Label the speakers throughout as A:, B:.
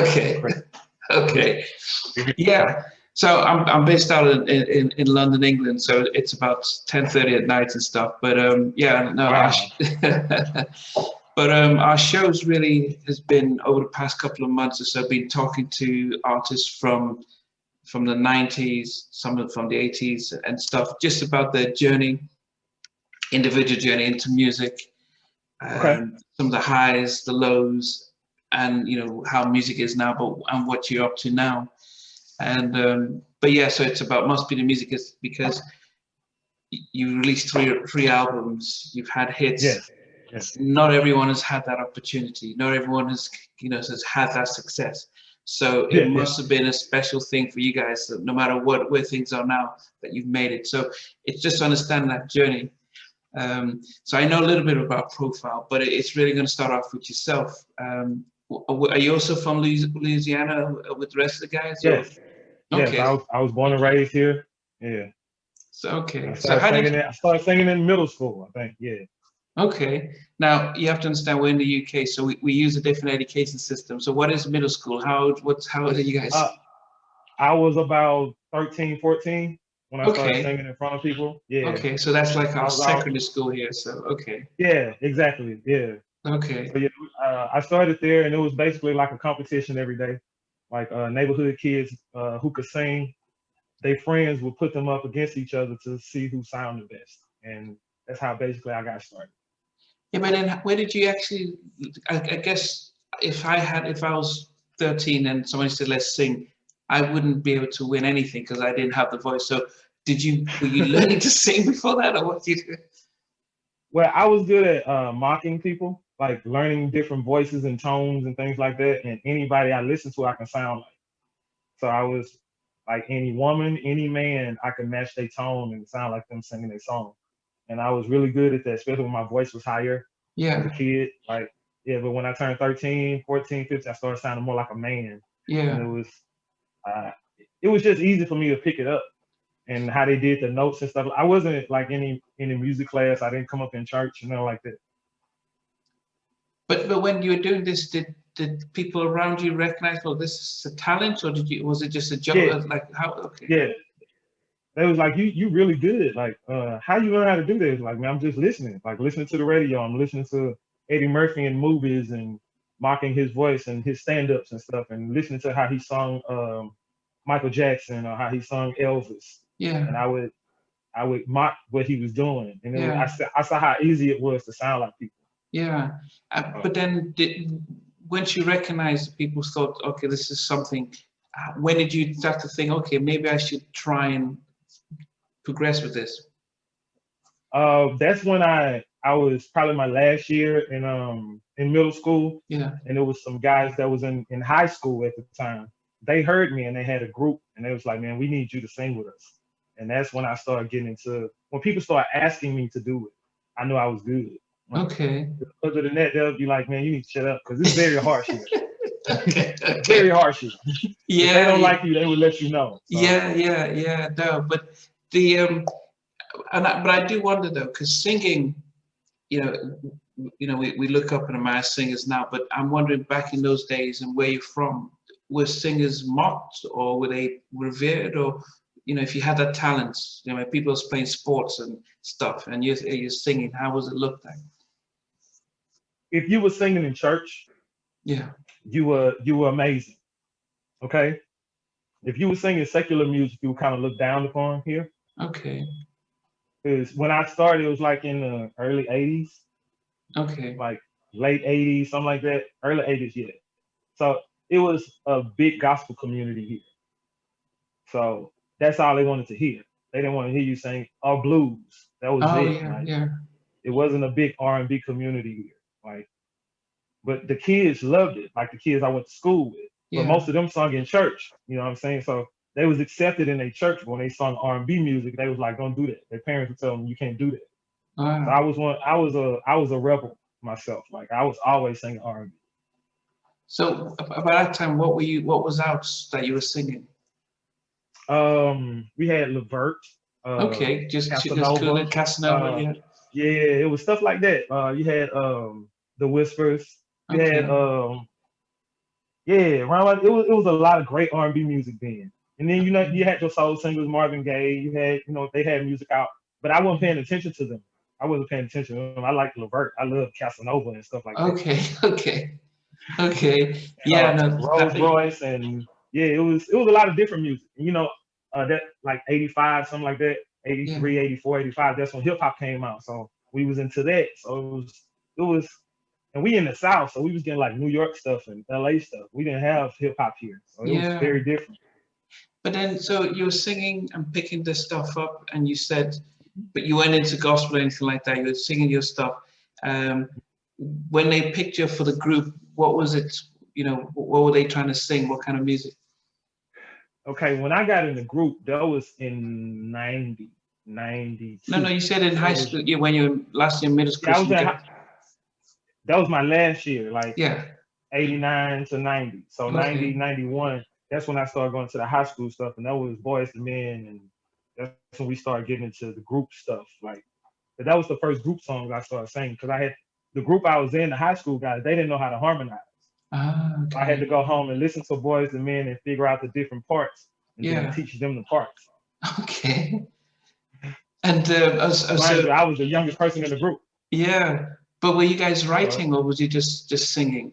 A: Okay. Okay. Yeah. So I'm based out in London, England. So it's about 10:30 at night and stuff. But yeah, no.
B: Wow.
A: But our shows really has been over the past couple of months or so. Been talking to artists from the 90s, some from the 80s and stuff, just about their journey, individual journey into music,
B: Okay.
A: some of the highs, the lows, and how music is now, and what you're up to now. And but yeah, so it's about must be the music is because you released three albums, you've had hits.
B: Yes. Yes.
A: Not everyone has had that opportunity. Not everyone has has had that success. So it
B: Yeah. Yeah.
A: must have been a special thing for you guys, that no matter where things are now, that you've made it. So it's just to understand that journey. So I know a little bit about Profile, but it's really going to start off with yourself. Are you also from Louisiana with the rest of the guys? Or?
B: Yes. Yes.
A: Okay.
B: I was born and raised here. Yeah.
A: So okay.
B: I
A: So
B: started
A: how
B: singing
A: did?
B: I started singing in middle school, I think. Yeah.
A: Okay. Now you have to understand we're in the UK, so we use a different education system. So what is middle school? How old are you guys?
B: I was about 13, 14 when I started
A: Okay.
B: singing in front of people. Yeah.
A: Okay. So that's like
B: I
A: our
B: was out.
A: secondary school here. So okay.
B: Yeah, exactly. Yeah.
A: Okay.
B: So yeah, I started there, and it was basically like a competition every day. Like neighborhood kids who could sing, their friends would put them up against each other to see who sounded best, and that's how basically I got started.
A: Yeah, but then where did you actually? I guess if I was 13 and somebody said let's sing, I wouldn't be able to win anything because I didn't have the voice. So were you learning to sing before that, or what did you do?
B: Well, I was good at mocking people, like learning different voices and tones and things like that. And anybody I listen to, I can sound like. So I was like any woman, any man, I could match their tone and sound like them singing their song. And I was really good at that, especially when my voice was higher as a
A: Yeah.
B: kid. Like, yeah, but when I turned 13, 14, 15, I started sounding more like a man. And
A: Yeah.
B: uh, it was just easy for me to pick it up. And how they did the notes and stuff. I wasn't like any music class. I didn't come up in church, like that.
A: But when you were doing this, did people around you recognize, well, this is a talent, or was it just a job?
B: Yeah,
A: Like how? Okay.
B: yeah. They was like, you really good. Like, how you learn how to do this? Like, man, I'm just listening. Like, listening to the radio. I'm listening to Eddie Murphy in movies and mocking his voice and his stand-ups and stuff, and listening to how he sung Michael Jackson or how he sung Elvis.
A: Yeah.
B: And I would mock what he was doing, and
A: Yeah.
B: I saw how easy it was to sound like people.
A: Yeah. But then once you recognized, people thought, okay, this is something. When did you start to think, okay, maybe I should try and progress with this?
B: That's when I was probably my last year in middle school.
A: Yeah.
B: And there was some guys that was in high school at the time. They heard me and they had a group and they was like, man, we need you to sing with us. And that's when I started getting into, when people started asking me to do it, I knew I was good.
A: Okay.
B: Other than that, they'll be like, man, you need to shut up because it's very harsh here.
A: Okay.
B: Very harsh here.
A: Yeah.
B: If they don't like you, they will let you know. So.
A: Yeah. No, but but I do wonder though, because singing, we look up and admire singers now, but I'm wondering back in those days and where you're from, were singers mocked or were they revered, or if you had that talent, people was playing sports and stuff, and you're singing, how was it looked like?
B: If you were singing in church,
A: yeah,
B: you were amazing. Okay. If you were singing secular music, you were kind of looked down upon here.
A: Okay.
B: Because when I started, it was like in the early 80s.
A: Okay.
B: Like late 80s, something like that. Early 80s, yeah. So it was a big gospel community here. So that's all they wanted to hear. They didn't want to hear you sing or blues. That was it.
A: Yeah,
B: like,
A: yeah.
B: It wasn't a big R&B community here. Like, but the kids loved it. Like the kids I went to school with.
A: Yeah.
B: But most of them sung in church. You know what I'm saying? So they was accepted in a church when they sung R&B music. They was like, don't do that. Their parents would tell them you can't do that.
A: Wow.
B: So I was a rebel myself. Like I was always singing R&B.
A: So by that time, what was out that you were singing?
B: We had Levert.
A: Okay, just
B: Casanova.
A: Casanova.
B: Yeah, it was stuff like that. You had the Whispers. You had Yeah, around it was a lot of great R&B music then. And then you had your soul singers, Marvin Gaye. You had they had music out, but I wasn't paying attention to them. I wasn't paying attention to them. I liked Levert. I love Casanova and stuff like that.
A: Okay, okay, okay.
B: And,
A: Yeah, no,
B: Rolls Royce and yeah, it was a lot of different music. That like 85, something like that, 83,
A: yeah.
B: 84, 85. That's when hip hop came out. So we was into that. So it was, and we in the South, so we was getting like New York stuff and LA stuff. We didn't have hip hop here, so it was
A: Yeah.
B: very different.
A: But then, so you were singing and picking this stuff up, and you said, but you went into gospel or anything like that. You were singing your stuff. When they picked you for the group, what was it? What were they trying to sing? What kind of music?
B: Okay, when I got in the group, that was in 90, 92.
A: No, you said in high school, when you were last year in middle school.
B: Yeah, that was my last year, like
A: yeah.
B: 89 to 90. So
A: Okay.
B: 90, 91, that's when I started going to the high school stuff, and that was Boys to Men, and that's when we started getting into the group stuff. But that was the first group song I started singing, because I had the group I was in, the high school guys, they didn't know how to harmonize.
A: Okay.
B: I had to go home and listen to Boys to Men and figure out the different parts and then teach them the parts.
A: Okay. And
B: I was the youngest person in the group.
A: Yeah, but were you guys writing or was you just singing?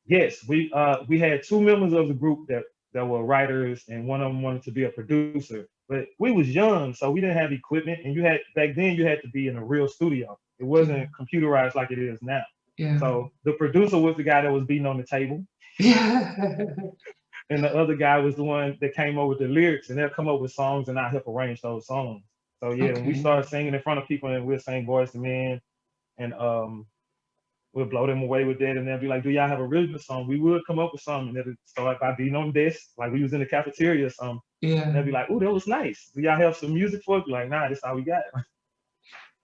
B: Yes, we had two members of the group that were writers, and one of them wanted to be a producer. But we was young, so we didn't have equipment, and back then you had to be in a real studio. It wasn't computerized like it is now.
A: Yeah.
B: So the producer was the guy that was beating on the table.
A: Yeah.
B: And the other guy was the one that came up with the lyrics, and they'll come up with songs, and I help arrange those songs. So yeah, when we started singing in front of people, and we'll sing Boys to Men, and we'll blow them away with that, and they'll be like, "Do y'all have a really good song?" We would come up with something, and it'll start by beating on this, like we was in the cafeteria or something.
A: Yeah.
B: And they'll be like, "Oh, that was nice. Do y'all have some music for it?" Be like, "Nah, that's all we got."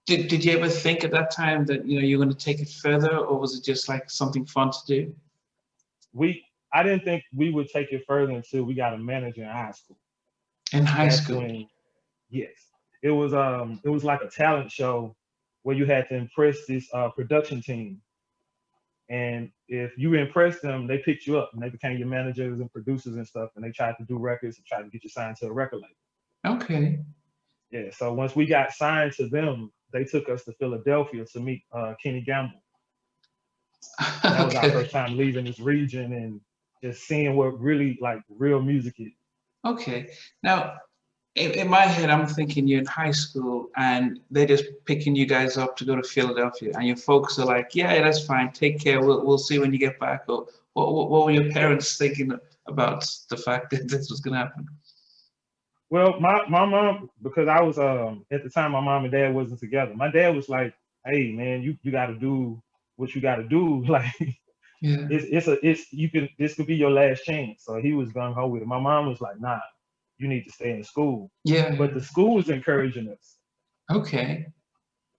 A: Did you ever think at that time that you're going to take it further, or was it just like something fun to do?
B: I didn't think we would take it further until we got a manager in high school.
A: In high school?
B: Yes. It was like a talent show where you had to impress this production team. And if you impressed them, they picked you up and they became your managers and producers and stuff, and they tried to do records and tried to get you signed to a record label.
A: Okay.
B: Yeah, so once we got signed to them, they took us to Philadelphia to meet Kenny Gamble. That was our first time leaving this region and just seeing what really like real music is.
A: Okay. Now, in my head, I'm thinking you're in high school and they're just picking you guys up to go to Philadelphia, and your folks are like, "Yeah, that's fine. Take care. We'll see when you get back." Or what were your parents thinking about the fact that this was going to happen?
B: Well, my mom, because I was at the time my mom and dad wasn't together. My dad was like, "Hey man, you got to do what you got to do." Like,
A: yeah,
B: this could be your last chance. So he was gung ho with it. My mom was like, "Nah, you need to stay in school."
A: Yeah.
B: But the school was encouraging us.
A: Okay.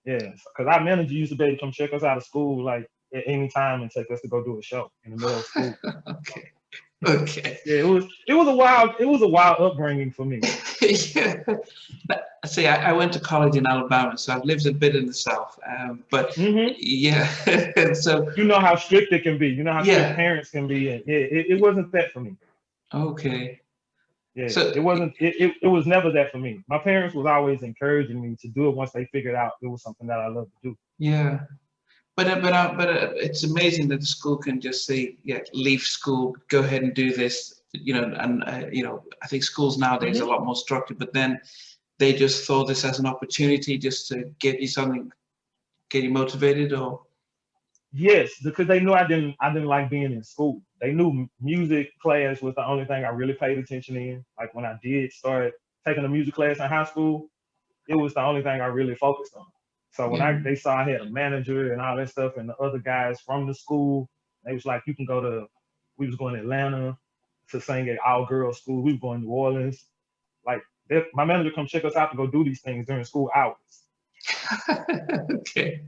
B: Yeah, because our manager used to be able to come check us out of school like at any time and take us to go do a show in the middle of school.
A: Okay. Okay.
B: Yeah, it was a wild upbringing for me.
A: Yeah. See, I went to college in Alabama, so I've lived a bit in the South. But yeah, so
B: you know how strict it can be. You know how strict parents can be, and it wasn't that for me.
A: Okay.
B: Yeah, so it wasn't. It was never that for me. My parents was always encouraging me to do it once they figured out it was something that I loved to do.
A: Yeah. But it's amazing that the school can just say, "Yeah, leave school, go ahead and do this." And I think schools nowadays are a lot more structured. But then they just saw this as an opportunity just to give you something, get you motivated, or.
B: Yes, because they knew I didn't like being in school. They knew music class was the only thing I really paid attention in. Like when I did start taking a music class in high school, it was the only thing I really focused on. So when they saw I had a manager and all that stuff, and the other guys from the school, they was like, "You can go to." We was going to Atlanta to sing at all girls school. We was going to New Orleans. Like my manager come check us out to go do these things during school hours.
A: Okay.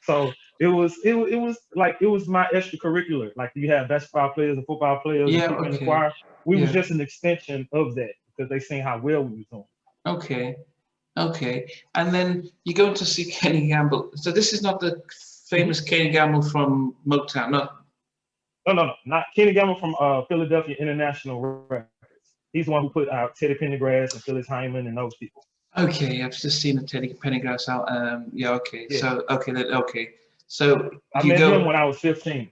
B: So it was my extracurricular. Like you have basketball players and football players in the choir. We was just an extension of that because they seen how well we was doing.
A: Okay. Okay. And then you go to see Kenny Gamble. So this is not the famous Kenny Gamble from Motown, no?
B: No, not Kenny Gamble from Philadelphia International Records. He's the one who put out Teddy Pendergrass and Phyllis Hyman and those people.
A: Okay, I've just seen the Teddy Pendergrass out. Yeah, okay.
B: Yeah.
A: So okay. So
B: I
A: you
B: met
A: go.
B: him when I was 15.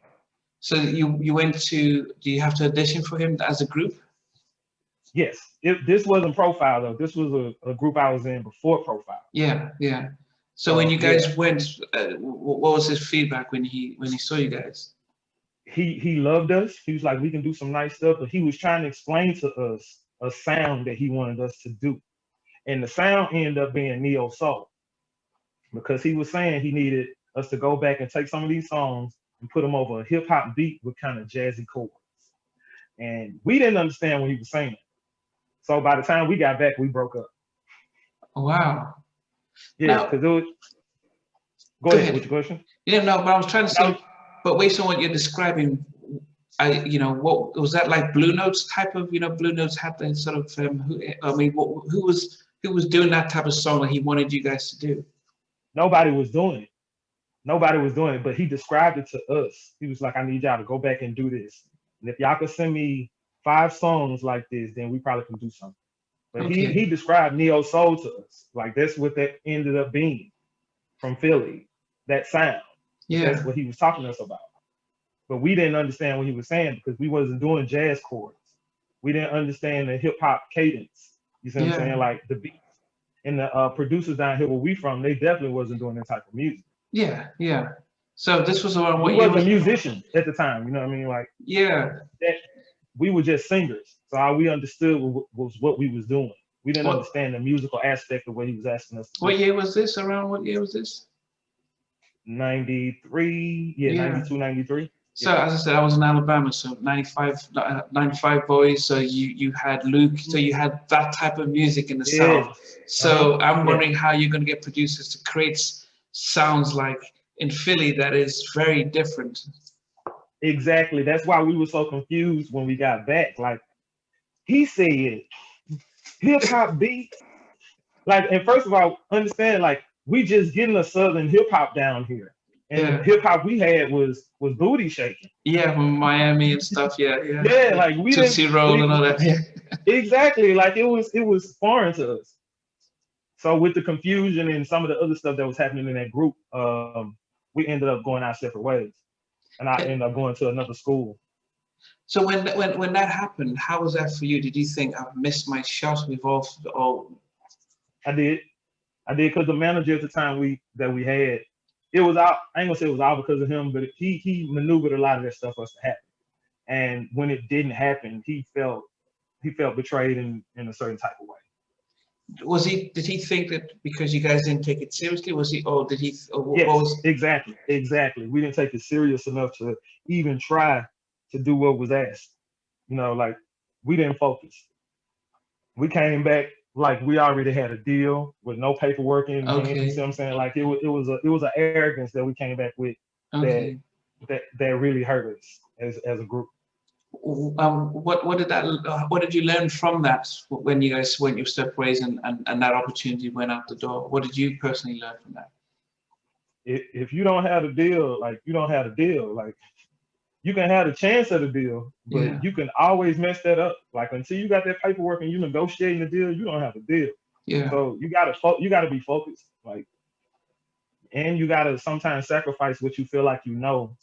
A: So you went to. Do you have to audition for him as a group?
B: Yes. This wasn't Profile though. This was a group I was in before Profile.
A: Yeah. So when you guys went, what was his feedback when he saw you guys?
B: He loved us. He was like, we can do some nice stuff, but he was trying to explain to us a sound that he wanted us to do. And the sound ended up being neo soul, because he was saying he needed us to go back and take some of these songs and put them over a hip hop beat with kind of jazzy chords. And we didn't understand what he was saying. So by the time we got back, we broke up.
A: Wow.
B: Yeah, because it was. Go ahead. What's your question?
A: Yeah, no, but I was trying to say, but based on what you're describing, what was that, like Blue Notes type of, Blue Notes had the sort of, who was doing that type of song that he wanted you guys to do?
B: Nobody was doing it. Nobody was doing it, but he described it to us. He was like, I need y'all to go back and do this. And if y'all could send me 5 songs like this, then we probably can do something. But
A: Okay.
B: he described neo soul to us. Like that's what that ended up being from Philly, that sound.
A: Yeah.
B: That's what he was talking to us about. But we didn't understand what he was saying because we wasn't doing jazz chords. We didn't understand the hip hop cadence. You see what I'm saying? Like the beats. And the producers down here where we from, they definitely wasn't doing that type of music.
A: Yeah. So this was around what
B: we wasn't musicians at the time, you know what I mean? Like we were just singers. So all we understood was what we was doing. We didn't understand the musical aspect of what he was asking us to do.
A: What year was this? Around what year was this?
B: 93, 92, 93.
A: So as I said, I was in Alabama, so 95 boys. So you had Luke, so you had that type of music in the South. So I'm wondering how you're going to get producers to create sounds like in Philly that is very different.
B: Exactly. That's why we were so confused when we got back. Like he said, hip hop beats. Like, and first of all, understand, like we just getting a southern hip hop down here. And hip hop we had was booty shaking.
A: Yeah, from Miami and stuff. Yeah.
B: Yeah, like we
A: Tootsie Roll and all that. Yeah.
B: Exactly, like it was foreign to us. So with the confusion and some of the other stuff that was happening in that group, we ended up going our separate ways, and I ended up going to another school.
A: So when that happened, how was that for you? Did you think I've missed my shot? We've all.
B: I did, because the manager at the time we had. It was out. I ain't gonna say it was all because of him, but he maneuvered a lot of that stuff for us to happen. And when it didn't happen, he felt betrayed in a certain type of way.
A: Did he think that because you guys didn't take it seriously?
B: Yes, exactly. We didn't take it serious enough to even try to do what was asked. Like we didn't focus. We came back like we already had a deal with no paperwork in hand. You see what I'm saying? Like it was an arrogance that we came back with that really hurt us as a group.
A: What did you learn from that when you guys went your separate ways and that opportunity went out the door? What did you personally learn from that?
B: If you don't have a deal, like you don't have a deal, like you can have a chance at a deal, but you can always mess that up. Like until you got that paperwork and you negotiating the deal, you don't have a deal.
A: Yeah.
B: So you gotta be focused, like, and you gotta sometimes sacrifice what you feel like to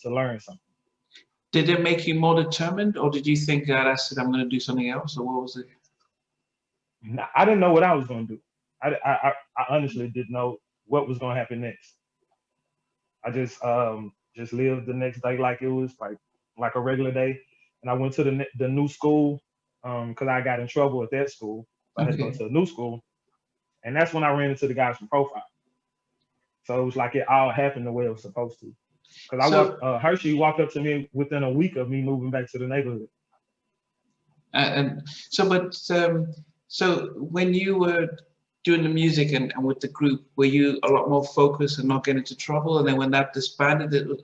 B: learn something.
A: Did it make you more determined, or did you think that I said I'm going to do something else, or what was it?
B: I didn't know what I was going to do. I honestly didn't know what was going to happen next. I just lived the next day like it was like a regular day, and I went to the new school because I got in trouble at that school. So I had to go to a new school, and that's when I ran into the guys from Profile. So it was like it all happened the way it was supposed to. Because Hershey walked up to me within a week of me moving back to the neighborhood.
A: So when you were doing the music and with the group, were you a lot more focused and not getting into trouble? And then when that disbanded, it was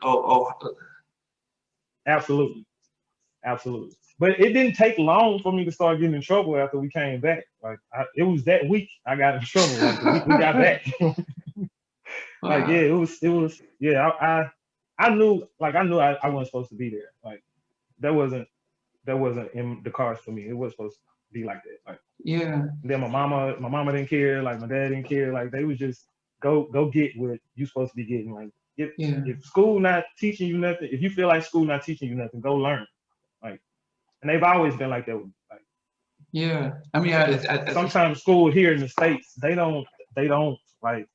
B: Absolutely. But it didn't take long for me to start getting in trouble after we came back. Like it was that week I got in trouble. Like the week we got back. Like it was. Yeah, I knew I wasn't supposed to be there. Like that wasn't in the cards for me. It was supposed to be like that. Like,
A: yeah,
B: then my mama didn't care, like my dad didn't care. Like they was just go get what you supposed to be getting. Like
A: yeah,
B: if school not teaching you nothing, if you feel like school not teaching you nothing, go learn. Like, and they've always been like that with me. Like,
A: yeah. I mean,
B: sometimes school here in the States, they don't like,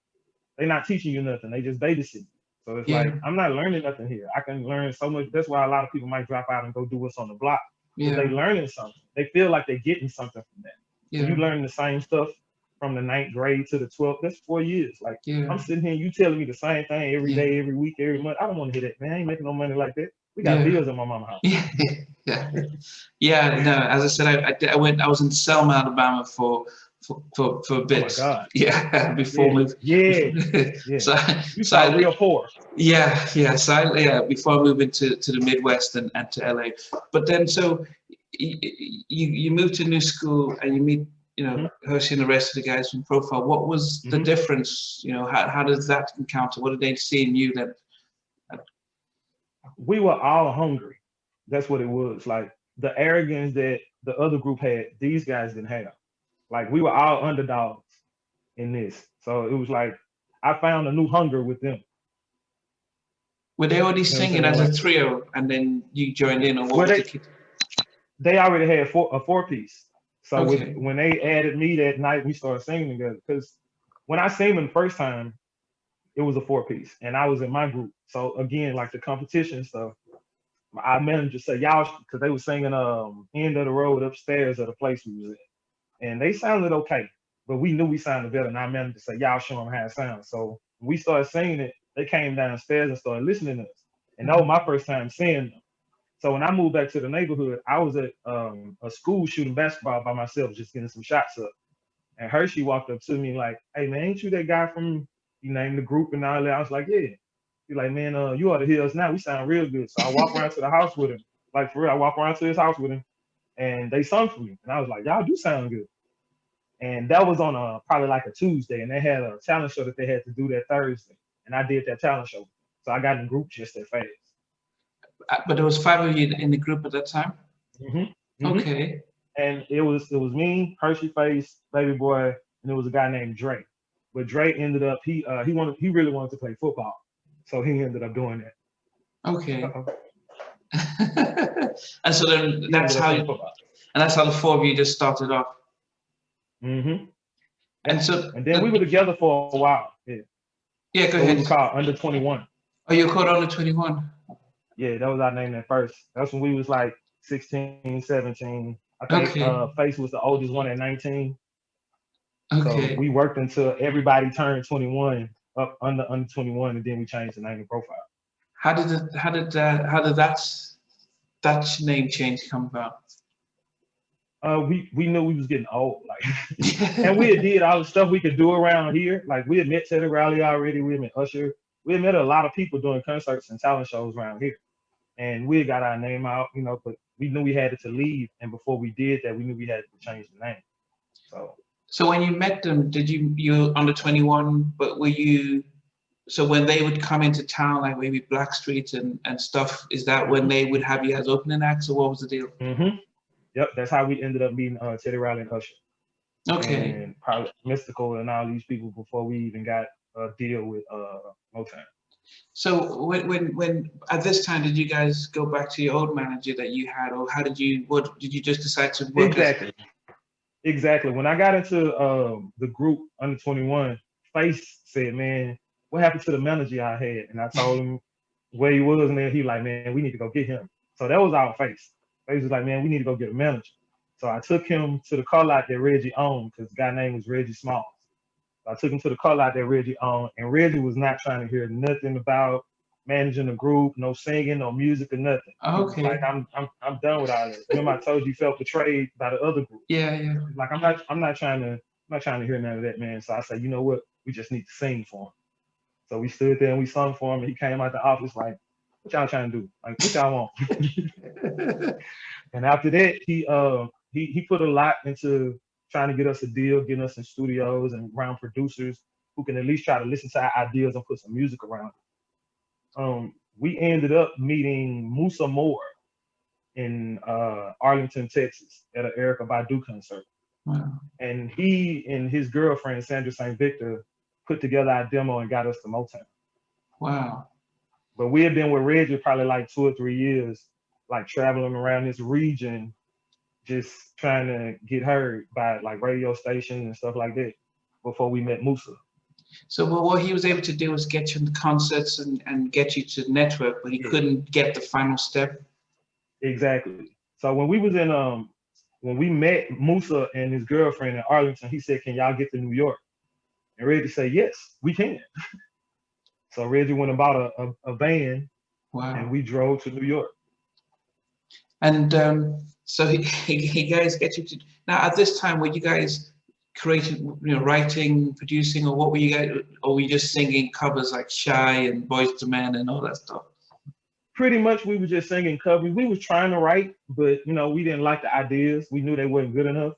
B: they're not teaching you nothing. They just babysit you. So it's
A: yeah,
B: like, I'm not learning nothing here. I can learn so much. That's why a lot of people might drop out and go do what's on the block, because
A: yeah,
B: they learning something. They feel like they're getting something from that. When
A: yeah,
B: you learn the same stuff from the 9th grade to the 12th, that's 4 years. Like,
A: yeah,
B: I'm sitting here, you telling me the same thing every
A: yeah,
B: day, every week, every month. I don't want to hear that, man. I ain't making no money like that. We got
A: yeah.
B: bills in my mama's house.
A: Yeah, yeah, yeah. No, as I said, I went. I was in Selma, Alabama for a
B: Oh my
A: bit.
B: God.
A: Yeah, before
B: Yeah,
A: moving.
B: yeah, yeah.
A: So,
B: You
A: so
B: sound real poor.
A: yeah, yeah. So yeah, before moving to the Midwest and to LA. But then, so you moved to a new school and you meet, you know,
B: Hmm.
A: Hershey and the rest of the guys from Profile. What was the
B: Hmm.
A: difference? You know, how does that encounter? What did they see in you that?
B: We were all hungry. That's what it was. Like the arrogance that the other group had, these guys didn't have. Like we were all underdogs in this. So it was like I found a new hunger with them.
A: Were they already
B: You know what I'm
A: singing
B: saying?
A: as a
B: Like,
A: trio and then you joined in, or what
B: well,
A: was the kid?
B: they already had a 4-piece. So
A: Okay,
B: when they added me that night, we started singing together. Because when I sang them the first time, it was a 4-piece, and I was in my group. So again, like the competition stuff, our manager said, y'all, because they were singing End of the Road upstairs at the place we was at. And they sounded okay, but we knew we sounded better. And our manager said, y'all show them how it sounds. So when we started singing it, they came downstairs and started listening to us. And that was my first time seeing them. So when I moved back to the neighborhood, I was at a school shooting basketball by myself, just getting some shots up. And Hershey walked up to me like, hey man, ain't you that guy from, you named the group and all that? I was like, yeah. He's like, man, you ought to hear us now. We sound real good. So I walk around to the house with him. Like for real, I walk around to his house with him and they sung for me. And I was like, y'all do sound good. And that was on probably like a Tuesday. And they had a talent show that they had to do that Thursday. And I did that talent show. So I got in the group just that fast.
A: but there was 5 of you in the group at that time.
B: Mm-hmm. Mm-hmm.
A: Okay,
B: And it was me, Hershey Face, Baby Boy, and there was a guy named Dre. But Dre ended up he really wanted to play football, so he ended up doing that.
A: okay.
B: Uh-oh.
A: And so then
B: He ended up playing football.
A: and that's how the 4 of you just started off.
B: Mm-hmm.
A: And
B: Yep.
A: so
B: And then we were together for a while. Yeah.
A: yeah, go
B: So we
A: ahead.
B: were called Under 21.
A: Oh, you're called under 21.
B: Yeah, that was our name at first. That's when we was like 16, 17. I think
A: Okay,
B: Face was the oldest one at 19. So
A: okay.
B: we worked until everybody turned 21 up under 21, and then we changed the name of Profile.
A: How did that name change come about?
B: We knew we was getting old, like, and we had did all the stuff we could do around here. Like we had met Teddy Riley already, we had met Usher, we had met a lot of people doing concerts and talent shows around here, and we had got our name out, you know. But we knew we had to leave, and before we did that, we knew we had to change the name. So
A: So when you met them, did you were under 21, but were you so when they would come into town, like maybe Blackstreet and stuff, is that when they would have you as opening acts, or what was the deal?
B: mm-hmm. Yep, that's how we ended up meeting Teddy Riley and Usher,
A: Okay.
B: and probably Mystical and all these people before we even got a deal with Motown.
A: So when at this time did you guys go back to your old manager that you had, or how did you what did you just decide to work as?
B: Exactly. When I got into the group under 21, Face said, man, what happened to the manager I had? And I told him where he was, and then he like, man, we need to go get him. So that was our Face. Face was like, man, we need to go get a manager. So I took him to the car lot that Reggie owned, because the guy name was Reggie Smalls. So I took him to the car lot that Reggie owned, and Reggie was not trying to hear nothing about managing a group, no singing, no music, or nothing. He was like,
A: Okay.
B: I'm done with all this. Remember I told you he felt betrayed by the other group.
A: Yeah, yeah.
B: Like I'm not trying to hear none of that, man. So I said, you know what? We just need to sing for him. So we stood there and we sung for him, and he came out the office like, what y'all trying to do? Like, what y'all want? And after that, he put a lot into trying to get us a deal, getting us in studios and around producers who can at least try to listen to our ideas and put some music around it. We ended up meeting Musa Moore, in Arlington, Texas, at an Erykah Badu concert.
A: Wow.
B: And he and his girlfriend, Sandra St. Victor, put together our demo and got us to Motown.
A: Wow.
B: But we had been with Reggie probably like 2 or 3 years, like traveling around this region, just trying to get heard by like radio stations and stuff like that before we met Musa.
A: So what he was able to do was get you into concerts and get you to network, but he couldn't get the final step.
B: Exactly. So when we was in when we met Musa and his girlfriend in Arlington, he said, "Can y'all get to New York?" And Reggie said, "Yes, we can." So Reggie went and bought a van.
A: Wow.
B: And we drove to New York.
A: And so he guys get you to now. At this time, were you guys creating, writing, producing, or what were you guys? Or were you just singing covers like "Shy" and "Boys to Men" and all that stuff?
B: Pretty much, we were just singing covers. We was trying to write, but we didn't like the ideas. We knew they weren't good enough,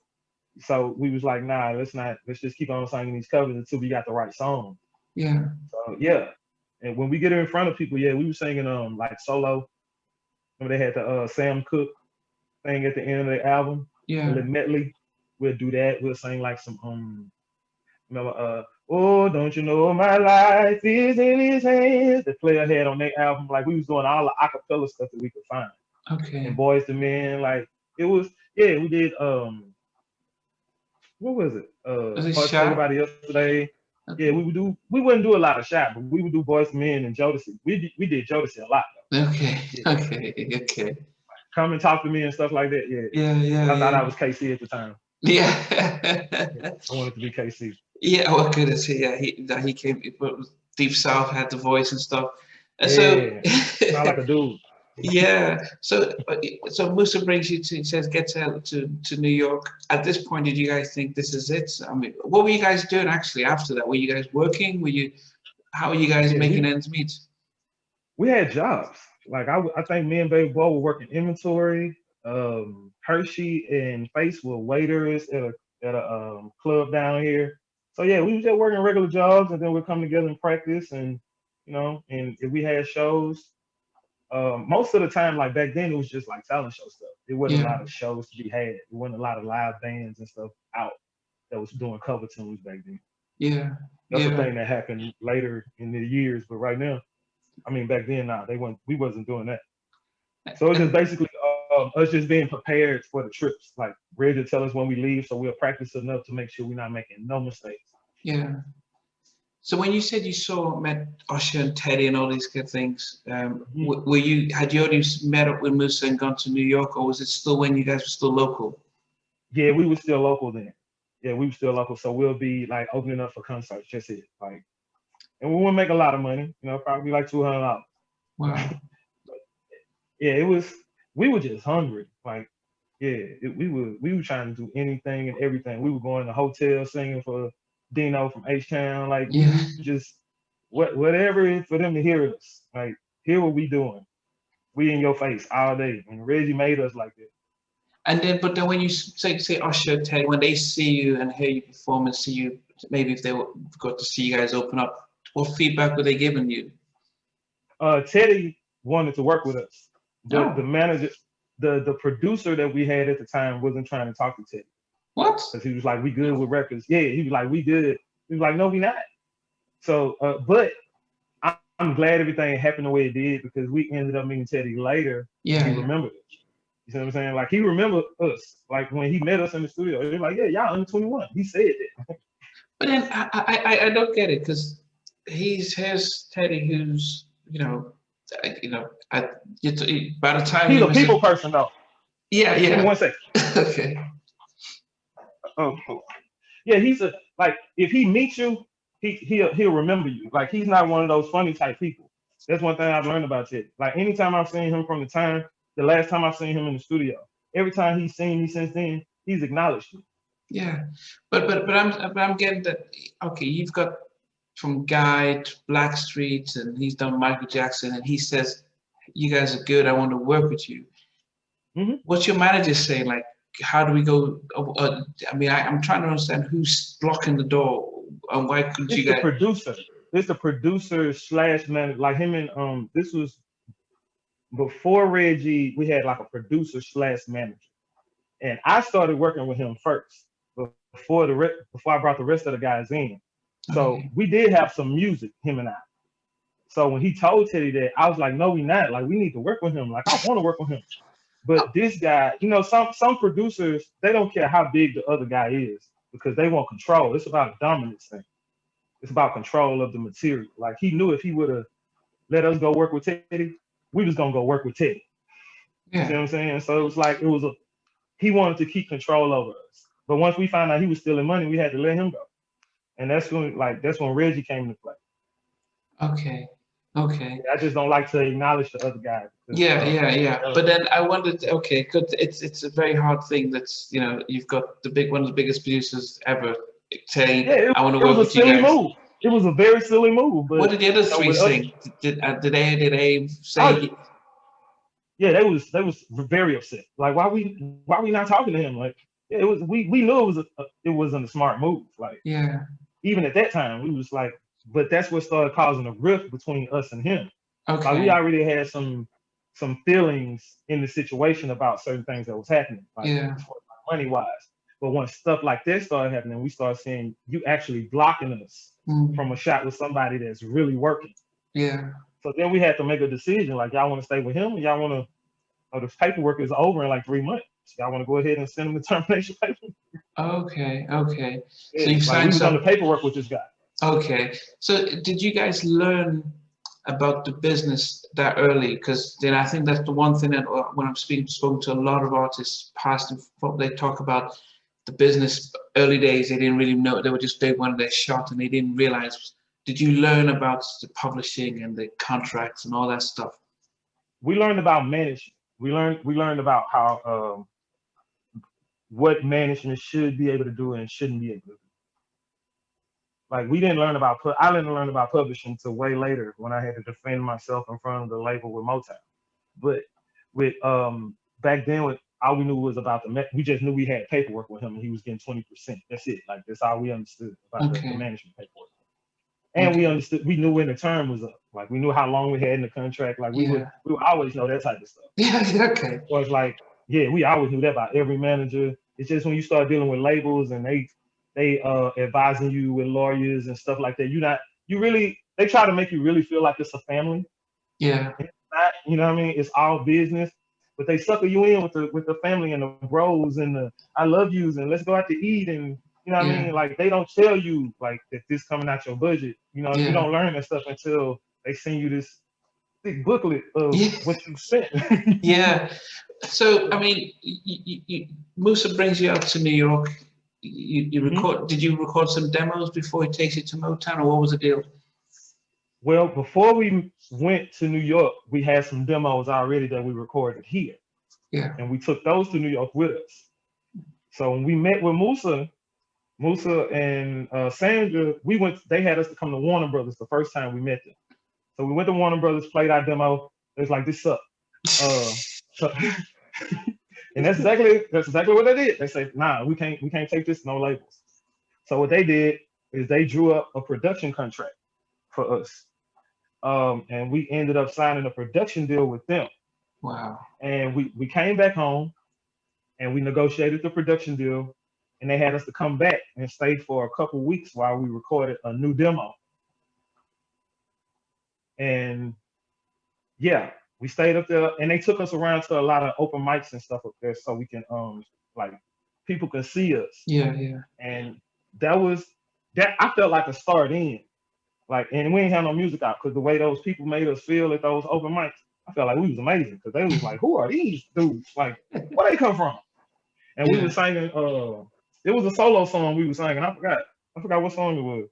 B: so we was like, "Nah, let's just keep on singing these covers until we got the right song."
A: Yeah.
B: So yeah, and when we get in front of people, we were singing like solo. Remember they had the Sam Cooke thing at the end of the album.
A: Yeah.
B: The medley. We'll do that. We'll sing like some "Oh, don't you know my life is in his hands." The Player had on their album. Like we was doing all the acapella stuff that we could find.
A: Okay.
B: And Boys to Men, like it was. Yeah, we did. What was it? Everybody Yesterday. Okay. Yeah, we wouldn't do a lot of Shy, but we would do Boys to Men and Jodeci. We did Jodeci a lot though.
A: Okay. Yeah. Okay.
B: Come and Talk to Me and stuff like that.
A: Yeah.
B: I thought I was KC at the time.
A: Yeah.
B: I wanted to be KC.
A: Yeah, what could I say? Yeah, he came. Deep South had the voice and stuff. And
B: so sound like a dude.
A: Yeah. So Musa brings you to. He says, "Get to New York." At this point, did you guys think this is it? I mean, what were you guys doing actually after that? Were you guys working? How were you guys making ends meet?
B: We had jobs. Like I think me and Baby Boy were working inventory. Hershey and Face were waiters at a club down here. So yeah, we were just working regular jobs, and then we'd come together and practice, and and if we had shows, most of the time, like back then, it was just like talent show stuff. There wasn't a lot of shows to be had. There wasn't a lot of live bands and stuff out that was doing cover tunes back then.
A: Yeah,
B: that's a thing that happened later in the years, but right now, I mean, back then, we wasn't doing that. So it's just basically us just being prepared for the trips. Like Reggie tell us when we leave, so we'll practice enough to make sure we're not making no mistakes.
A: Yeah. So when you said you met Usher and Teddy and all these good things, had you already met up with Musa and gone to New York, or was it still when you guys were still local?
B: Yeah, we were still local then. Yeah, we were still local, so we'll be like opening up for concerts. Just it, like, and we wouldn't make a lot of money, probably like $200.
A: Wow.
B: Yeah, it was. We were just hungry. Like, we were trying to do anything and everything. We were going to hotels singing for Dino from H-Town. Like, just whatever for them to hear us. Like, hear what we doing. We in your face all day. And Reggie made us like that.
A: And then, but then when you say Usher, Ted, when they see you and hear you perform and see you, maybe if they got to see you guys open up, what feedback were they giving you?
B: Teddy wanted to work with us. The manager, the producer that we had at the time wasn't trying to talk to Teddy.
A: What?
B: Because he was like, "We good with records." Yeah, he was like, "We good." He was like, "No, we not." So, but I'm glad everything happened the way it did, because we ended up meeting Teddy later.
A: Yeah.
B: He remembered it. You see what I'm saying? Like, he remembered us. Like, when he met us in the studio, he was like, "Yeah, y'all under 21." He said that.
A: But then I don't get it, because here's Teddy, who's by the time
B: he's a people person though.
A: Yeah.
B: Give me 1 second.
A: Okay.
B: Yeah, he's if he meets you, he'll remember you. Like, he's not one of those funny type people. That's one thing I've learned about Teddy. Like, anytime I've seen him from the last time I've seen him in the studio, every time he's seen me since then, he's acknowledged me.
A: Yeah, but I'm getting that. Okay, you've got from Guy to Blackstreet, and he's done Michael Jackson, and he says, "You guys are good. I want to work with you."
B: Mm-hmm.
A: What's your manager saying? Like, how do we go? I mean, I'm trying to understand who's blocking the door, and why couldn't you guys?
B: It's the producer / manager. Like him and this was before Reggie, we had like a producer slash manager, and I started working with him first before I brought the rest of the guys in. So
A: Okay.
B: we did have some music, him and I. So when he told Teddy that, I was like, no, we not. Like, we need to work with him. Like, I want to work with him. But this guy, you know, some producers, they don't care how big the other guy is because they want control. It's about a dominance thing. It's about control of the material. Like, he knew if he would have let us go work with Teddy, we was gonna go work with Teddy. You see
A: Yeah.
B: what I'm saying? So it was like he wanted to keep control over us. But once we found out he was stealing money, we had to let him go. And that's when Reggie came into play.
A: Okay. Okay.
B: I just don't like to acknowledge the other guys.
A: Yeah, yeah, yeah. But then I wondered, okay, good. It's a very hard thing. That's, you know, you've got one of the biggest producers ever saying,
B: Yeah,
A: "I want to
B: it was
A: work
B: a
A: with you
B: silly
A: guys."
B: move. It was a very silly move.
A: What
B: But
A: did the other
B: you know,
A: three
B: with us,
A: sing? Did they
B: oh,
A: say?
B: yeah, they was very upset. Like, why we not talking to him? Like, yeah, it was we knew it wasn't a smart move. Like,
A: Yeah.
B: even at that time, we was like, but that's what started causing a rift between us and him. Like, we
A: Okay.
B: already had some feelings in the situation about certain things that was happening, like
A: Yeah.
B: as far as money wise. But when stuff like this started happening, we started seeing you actually blocking us from a shot with somebody that's really working.
A: Yeah.
B: So then we had to make a decision, like, y'all want to stay with him, or y'all want to, oh, this paperwork is over in like 3 months. Y'all want to go ahead and send him the termination paper?
A: Okay. Okay. So
B: Yeah,
A: you've
B: like, we
A: signed
B: was on the
A: some.
B: paperwork with this guy.
A: Okay. So did you guys learn about the business that early? Because then I think that's the one thing that when I'm spoken to a lot of artists, past and they talk about the business early days. They didn't really know. They were just they wanted their shot and they didn't realize. Did you learn about the publishing and the contracts and all that stuff?
B: We learned about management. We learned about how what management should be able to do and shouldn't be able to do. Like, we didn't learn about I didn't learn about publishing until way later when I had to defend myself in front of the label with Motown. But with back then, with all we knew was about we just knew we had paperwork with him and he was getting 20%. That's it. Like, that's all we understood about the
A: Okay.
B: management paperwork. And we
A: Okay.
B: understood, we knew when the term was up. Like, we knew how long we had in the contract. Like,
A: Yeah.
B: we would always know that type of stuff.
A: Yeah. Okay.
B: So it's like, yeah, we always knew that about every manager. It's just when you start dealing with labels and they advising you with lawyers and stuff like that, they try to make you really feel like it's a family.
A: Yeah.
B: It's not, you know what I mean? It's all business, but they sucker you in with the family and the bros and the I love yous and let's go out to eat, and you know what I
A: Yeah.
B: mean? Like, they don't tell you like that this coming out your budget. You know, you
A: Yeah.
B: don't learn that stuff until they send you this thick booklet of
A: Yeah.
B: what you spent.
A: Yeah. So, I mean, Musa brings you out to New York. You
B: Mhm.
A: record? Did you record some demos before he takes you to Motown, or what was the deal?
B: Well, before we went to New York, we had some demos already that we recorded here,
A: Yeah.
B: and we took those to New York with us. So when we met with Musa and Sandra, they had us to come to Warner Brothers the first time we met them. So we went to Warner Brothers, played our demo. It was like, this sucked. So, and that's exactly what they did. They said, nah, we can't take this, no labels. So what they did is they drew up a production contract for us. And we ended up signing a production deal with them.
A: Wow.
B: And we came back home and we negotiated the production deal, and they had us to come back and stay for a couple weeks while we recorded a new demo. And yeah, we stayed up there, and they took us around to a lot of open mics and stuff up there so we can like people can see us.
A: Yeah. Yeah.
B: And that I felt like a start in. Like, and we ain't have no music out because the way those people made us feel at those open mics, I felt like we was amazing because they was like, who are these dudes? Like, where they come from? And we
A: Yeah.
B: were singing, it was a solo song we were singing. I forgot what song it was.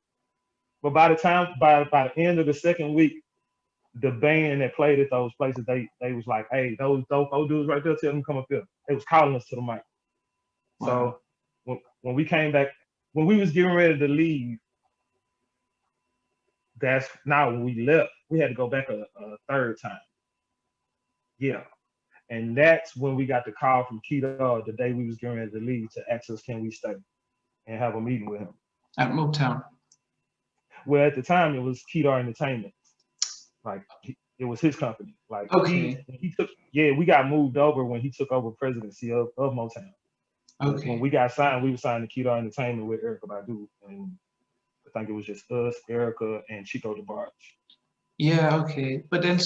B: But by the end of the second week, the band that played at those places, they was like, hey, those dope old dudes right there, tell them to come up here. They was calling us to the mic.
A: Wow.
B: So when we came back, when we was getting ready to leave, that's now when we left, we had to go back a third time. Yeah. And that's when we got the call from Keto the day we was getting ready to leave to ask us, can we stay and have a meeting with him?
A: At Motown.
B: Well, at the time it was Keto Entertainment. Like, it was his company. Like
A: Okay.
B: he took, yeah, we got moved over when he took over presidency of Motown. But when
A: Okay.
B: we got signed, we were signed to Kedar Entertainment with Erykah Badu, and I think it was just us, Erykah, and Chico DeBarge.
A: Yeah. Okay. But then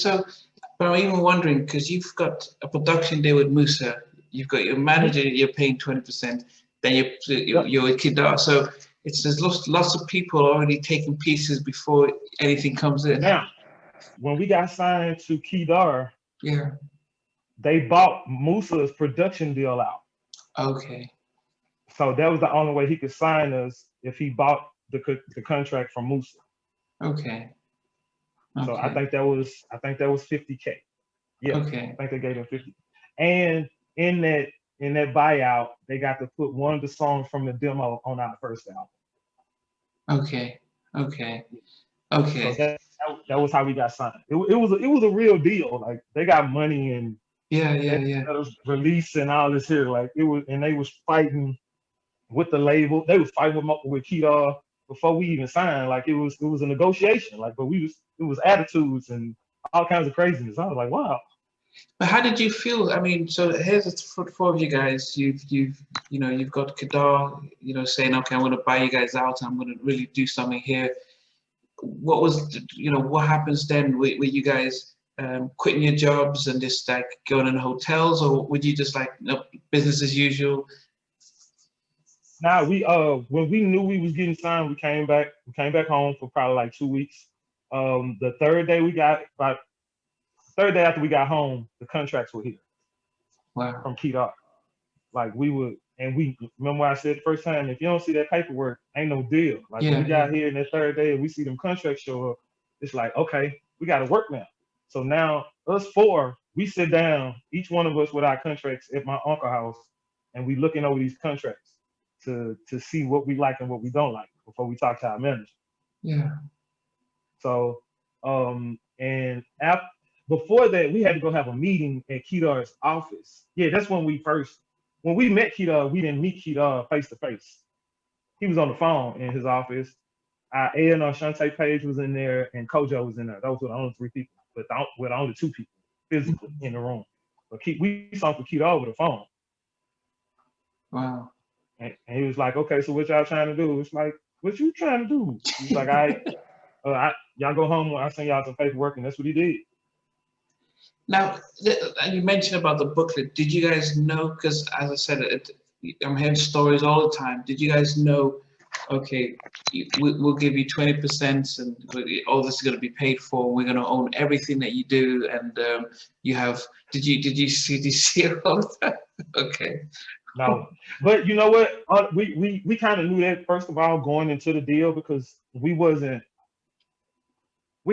A: but I'm even wondering because you've got a production deal with Musa, you've got your manager, you're paying 20%, then you're with Kidar, so there's lots of people already taking pieces before anything comes in.
B: Now, when we got signed to Kedar,
A: Yeah.
B: they bought Musa's production deal out.
A: Okay.
B: So that was the only way he could sign us if he bought the contract from Musa.
A: Okay.
B: So I
A: Okay.
B: think that was 50K. Yeah,
A: Okay.
B: I think they gave him 50. And in that buyout, they got to put one of the songs from the demo on our first album.
A: Okay. Okay.
B: So
A: Okay.
B: that was how we got signed. It was a real deal. Like they got money and
A: Yeah.
B: they
A: Yeah. Yeah.
B: let us release and all this here. Like it was, and they was fighting with the label. They was fighting with Kedar before we even signed. Like it was a negotiation. Like, but it was attitudes and all kinds of craziness. I was like, wow.
A: But how did you feel? I mean, so here's the four of you guys. You've got Kadar, saying, okay, I'm going to buy you guys out. I'm going to really do something here. What was, what happens then? Were you guys quitting your jobs and just like going in hotels, or would you just like business as usual?
B: Now when we knew we was getting signed, we came back home for probably like 2 weeks. The third day after we got home, the contracts were here.
A: Wow.
B: From Kedar. Like we remember what I said the first time, if you don't see that paperwork, ain't no deal. Like when we got here in that third day and we see them contracts show up, it's like, okay, we gotta work now. So now us four, we sit down, each one of us with our contracts at my uncle's house, and we looking over these contracts to see what we like and what we don't like before we talk to our manager.
A: Yeah.
B: So before that, we had to go have a meeting at Kedar's office. Yeah, that's when we met Kedar, we didn't meet Kedar face to face. He was on the phone in his office. Our A&R Shantae Page was in there and Kojo was in there. Those were the only three people, but with only two people physically in the room. But we talked to Kedar over the phone.
A: Wow.
B: And he was like, okay, so what y'all trying to do? It's like, what you trying to do? He's like, y'all go home, I send y'all some paperwork, and that's what he did.
A: Now, you mentioned about the booklet. Did you guys know, because as I said, I'm hearing stories all the time. Did you guys know, okay, we'll give you 20% and all this is going to be paid for. We're going to own everything that you do. And you have, did you see all of that? Okay.
B: No, but you know what? We kind of knew that, first of all, going into the deal, because we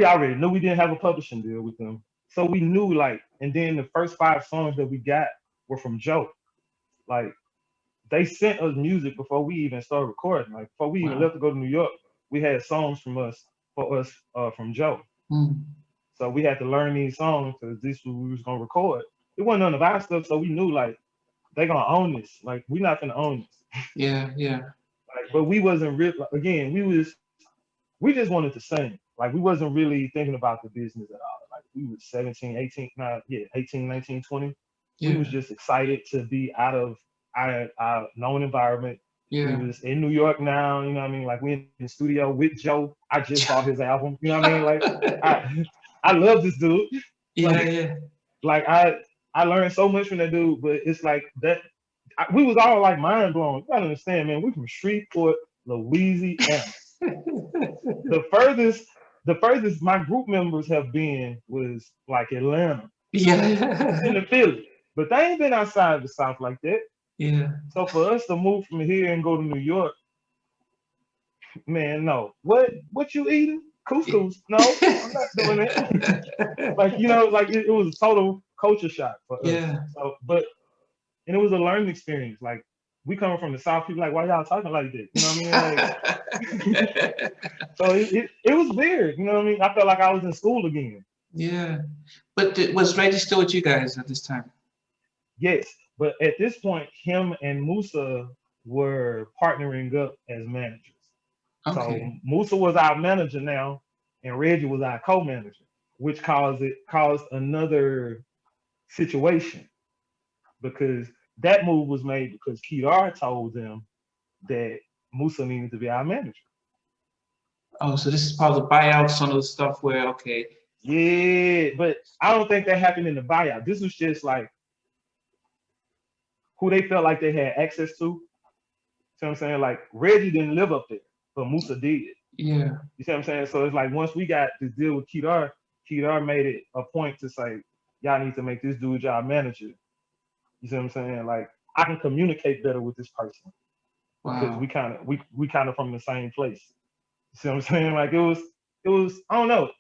B: already knew we didn't have a publishing deal with them. So we knew, like, and then the first 5 songs that we got were from Joe. Like, they sent us music before we even started recording. Like, before we even left to go to New York, we had songs from Joe. So we had to learn these songs because this was what we was gonna record. It wasn't none of our stuff, so we knew, like, they're gonna own this. Like, we're not gonna own this.
A: Yeah.
B: Like, but we wasn't real. Again, we just wanted to sing. Like, we wasn't really thinking about the business at all. Like, we was 17, 18, 19, 20.
A: Yeah.
B: We was just excited to be out of our known environment.
A: Yeah.
B: We was in New York now, you know what I mean? Like, we in the studio with Joe. I just bought his album, you know what I mean? Like, I love this dude. Like, I learned so much from that dude, but it's like that, we was all like mind blown. You gotta understand, man, we from Shreveport, Louisiana. The furthest my group members have been was like Atlanta. In the Philly. But they ain't been outside the South like that.
A: Yeah.
B: So for us to move from here and go to New York, man, no. What you eating? Couscous? No, I'm not doing it. Like, like it was a total culture shock for us.
A: Yeah.
B: So, and it was a learning experience. Like, we coming from the South, people like, why y'all talking like this? You know what I mean? Like, so it was weird. You know what I mean? I felt like I was in school again.
A: Yeah. But was Reggie still with you guys at this time?
B: Yes. But at this point, him and Musa were partnering up as managers. Okay. So Musa was our manager now, and Reggie was our co-manager. which caused another situation, because that move was made because Kedar told them that Musa needed to be our manager.
A: Oh, so this is part of the buyout, some of the stuff where, okay.
B: Yeah, but I don't think that happened in the buyout. This was just like who they felt like they had access to. See what I'm saying? Like Reggie didn't live up there, but Musa did.
A: Yeah.
B: You see what I'm saying? So it's like once we got this deal with Kedar, Kedar made it a point to say, y'all need to make this dude y'all manager. You see what I'm saying? Like I can communicate better with this person because
A: Wow.
B: we kind of from the same place. You see what I'm saying? Like it was I don't know.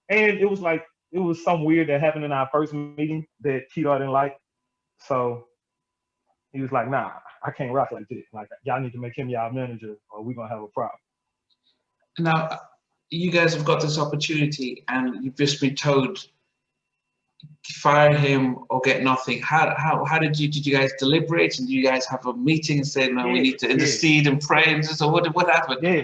B: And it was like it was some weird that happened in our first meeting that Kedar didn't like. So he was like, nah, I can't rock like this. Like y'all need to make him y'all manager or we're gonna have a problem.
A: Now you guys have got this opportunity and you've just been told fire him or get nothing. How did you guys deliberate, and do you guys have a meeting and say, no, we need to intercede and pray, and so what happened?
B: Yeah.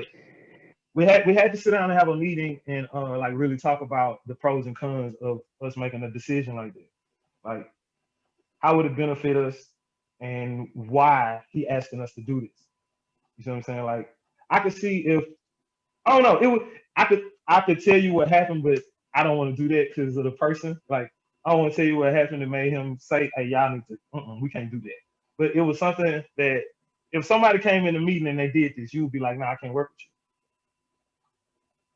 B: We had to sit down and have a meeting and like really talk about the pros and cons of us making a decision like that. Like how would it benefit us and why he asking us to do this. You see what I'm saying? Like I could see if I don't know, it would I could tell you what happened, but I don't want to do that because of the person. Like I don't want to tell you what happened that made him say, hey, y'all need to we can't do that. But it was something that if somebody came in the meeting and they did this, you would be like, nah, I can't work with you.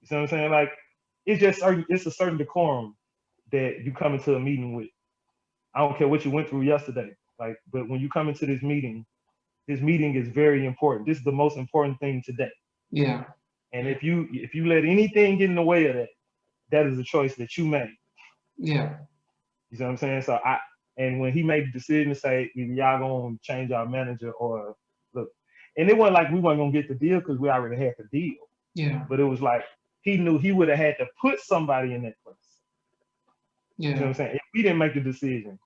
B: You see what I'm saying? Like it's a certain decorum that you come into a meeting with. I don't care what you went through yesterday. Like, but when you come into this meeting is very important. This is the most important thing today.
A: Yeah.
B: And if you let anything get in the way of that, that is a choice that you made.
A: Yeah.
B: You see what I'm saying? So and when he made the decision to say, either y'all gonna change our manager or look, and it wasn't like we weren't gonna get the deal because we already had the deal.
A: Yeah.
B: But it was like he knew he would have had to put somebody in that place.
A: Yeah.
B: You know what I'm saying? If we didn't make the decision,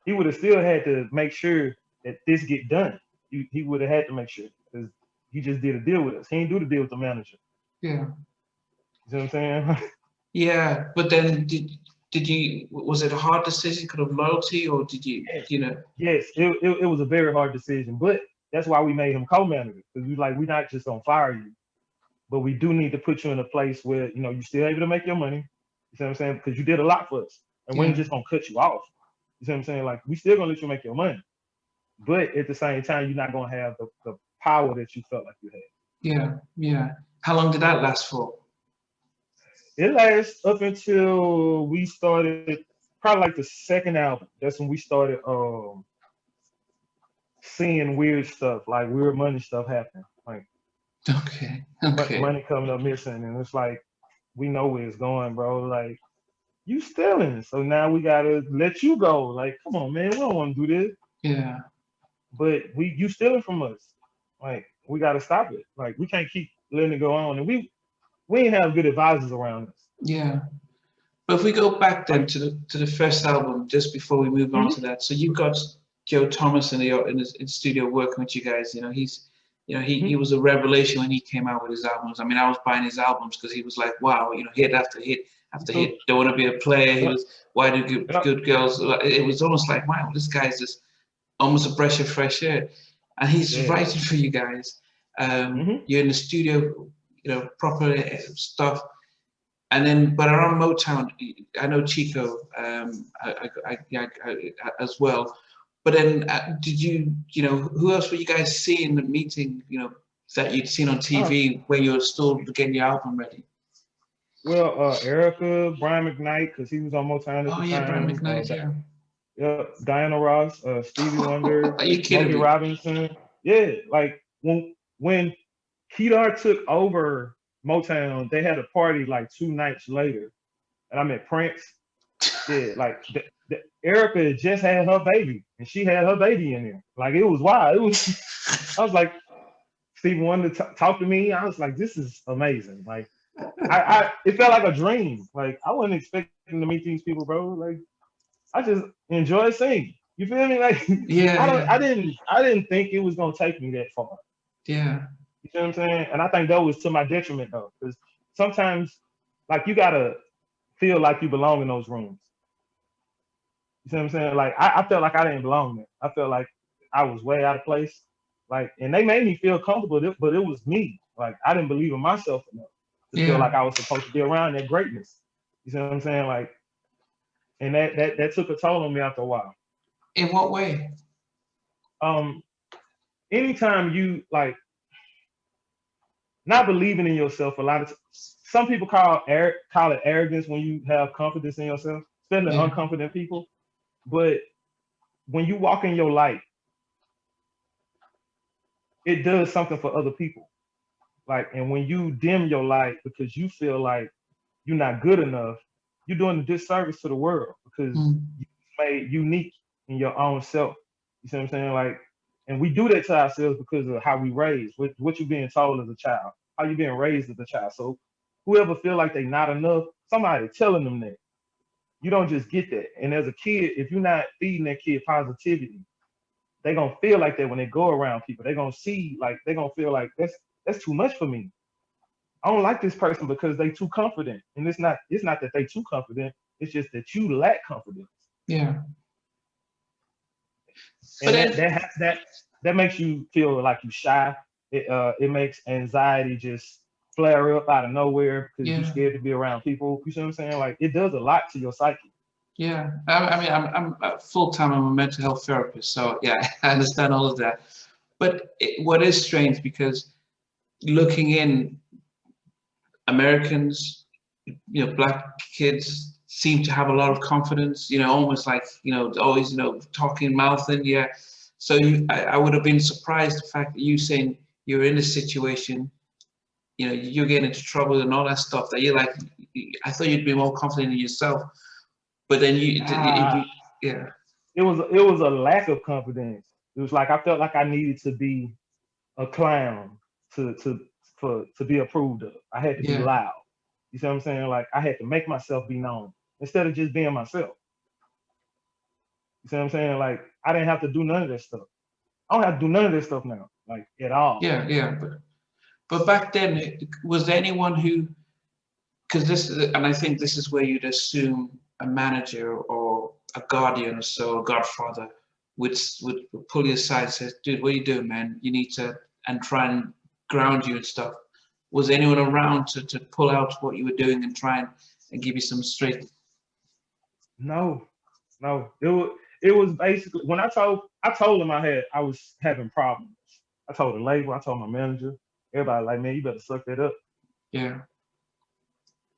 B: he would have still had to make sure that this get done. He would have had to make sure because he just did a deal with us. He didn't do the deal with the manager.
A: Yeah.
B: You see what I'm saying?
A: Yeah, but then did you, was it a hard decision because of loyalty, or did you, you know?
B: Yes, it was a very hard decision, but that's why we made him co-manager, because we're not just gonna fire you, but we do need to put you in a place where you're still able to make your money. You see what I'm saying? Because you did a lot for us, and we ain't just gonna cut you off. You see what I'm saying? Like we still gonna let you make your money, but at the same time, you're not gonna have the power that you felt like you had.
A: Yeah, yeah. How long did that last for?
B: It lasts up until we started, probably like the second album. That's when we started seeing weird stuff, like weird money stuff happen. Like
A: okay.
B: money coming up missing, and it's like we know where it's going, bro. Like you stealing, so now we gotta let you go. Like, come on, man, we don't want to do this.
A: Yeah.
B: But you stealing from us. Like we gotta stop it. Like we can't keep letting it go on, and we ain't have good advisors around us.
A: Yeah. But if we go back then to the first album, just before we move on to that, so you've got Joe Thomas in the studio working with you guys. He was a revelation when he came out with his albums. I mean, I was buying his albums because he was like, wow, hit after hit after hit. Don't want to be a player. He was Why Do Good Girls. It was almost like, wow, this guy's just almost a breath of fresh air, and he's writing for you guys. You're in the studio, proper stuff. And then, but around Motown, I know Chico as well. But then, did who else were you guys seeing in the meeting, that you'd seen on TV when you were still getting your album ready?
B: Well, Erica, Brian McKnight, because he was on Motown at the time.
A: Yeah, Brian McKnight,
B: yeah, Diana Ross, Stevie Wonder,
A: Are you kidding me?
B: Robinson. Yeah, like when Kedar took over Motown, they had a party like 2 nights later, and I met Prince. Yeah, like Erica just had her baby, and she had her baby in there. Like it was wild. I was like, Stevie Wonder talk to me. I was like, this is amazing. Like, it felt like a dream. Like I wasn't expecting to meet these people, bro. Like I just enjoy singing. You feel me? Like I didn't think it was gonna take me that far.
A: Yeah.
B: You know what I'm saying? And I think that was to my detriment though, because sometimes, like you gotta feel like you belong in those rooms. You see what I'm saying? Like I felt like I didn't belong there. I felt like I was way out of place. Like, and they made me feel comfortable, but it was me. Like I didn't believe in myself enough to feel like I was supposed to be around that greatness. You see what I'm saying? Like, and that took a toll on me after a while.
A: In what way?
B: Anytime you like not believing in yourself, a lot of some people call it arrogance when you have confidence in yourself, especially unconfident people. But when you walk in your light, it does something for other people. Like, and when you dim your light because you feel like you're not good enough, you're doing a disservice to the world because you're made unique in your own self. You see what I'm saying? Like, and we do that to ourselves because of how we raised, what you're being told as a child, how you're being raised as a child. So whoever feel like they not enough, somebody telling them that. You don't just get that. And as a kid, if you're not feeding that kid positivity, they're gonna feel like that when they go around people. They're gonna see, like, they're gonna feel like that's too much for me. I don't like this person because they too confident. And it's not that they too confident, it's just that you lack confidence.
A: Yeah.
B: And that makes you feel like you shy. It makes anxiety just flare up out of nowhere because you're scared to be around people. You see what I'm saying? Like, it does a lot to your psyche.
A: Yeah, I mean, I'm full-time. I'm a mental health therapist, so yeah, I understand all of that. But what is strange, because looking in, Americans, black kids seem to have a lot of confidence. Almost like always talking, mouthing. Yeah, so I would have been surprised the fact that you saying you're in a situation, you're getting into trouble and all that stuff. That you're like, I thought you'd be more confident in yourself. But then yeah.
B: It was a lack of confidence. It was like I felt like I needed to be a clown to be approved of. I had to be loud. You see what I'm saying? Like, I had to make myself be known instead of just being myself. You see what I'm saying? Like, I didn't have to do none of that stuff. I don't have to do none of this stuff now, like, at all.
A: Yeah. But back then, was there anyone who? Because and I think this is where you'd assume a manager or a guardian or so, a godfather would pull you aside and say, dude, what are you doing, man? You need to, and try and ground you and stuff. Was anyone around to pull out what you were doing and try and give you some straight?
B: No. It was basically when I told them I was having problems. I told the label, I told my manager, everybody like, man, you better suck that up.
A: Yeah.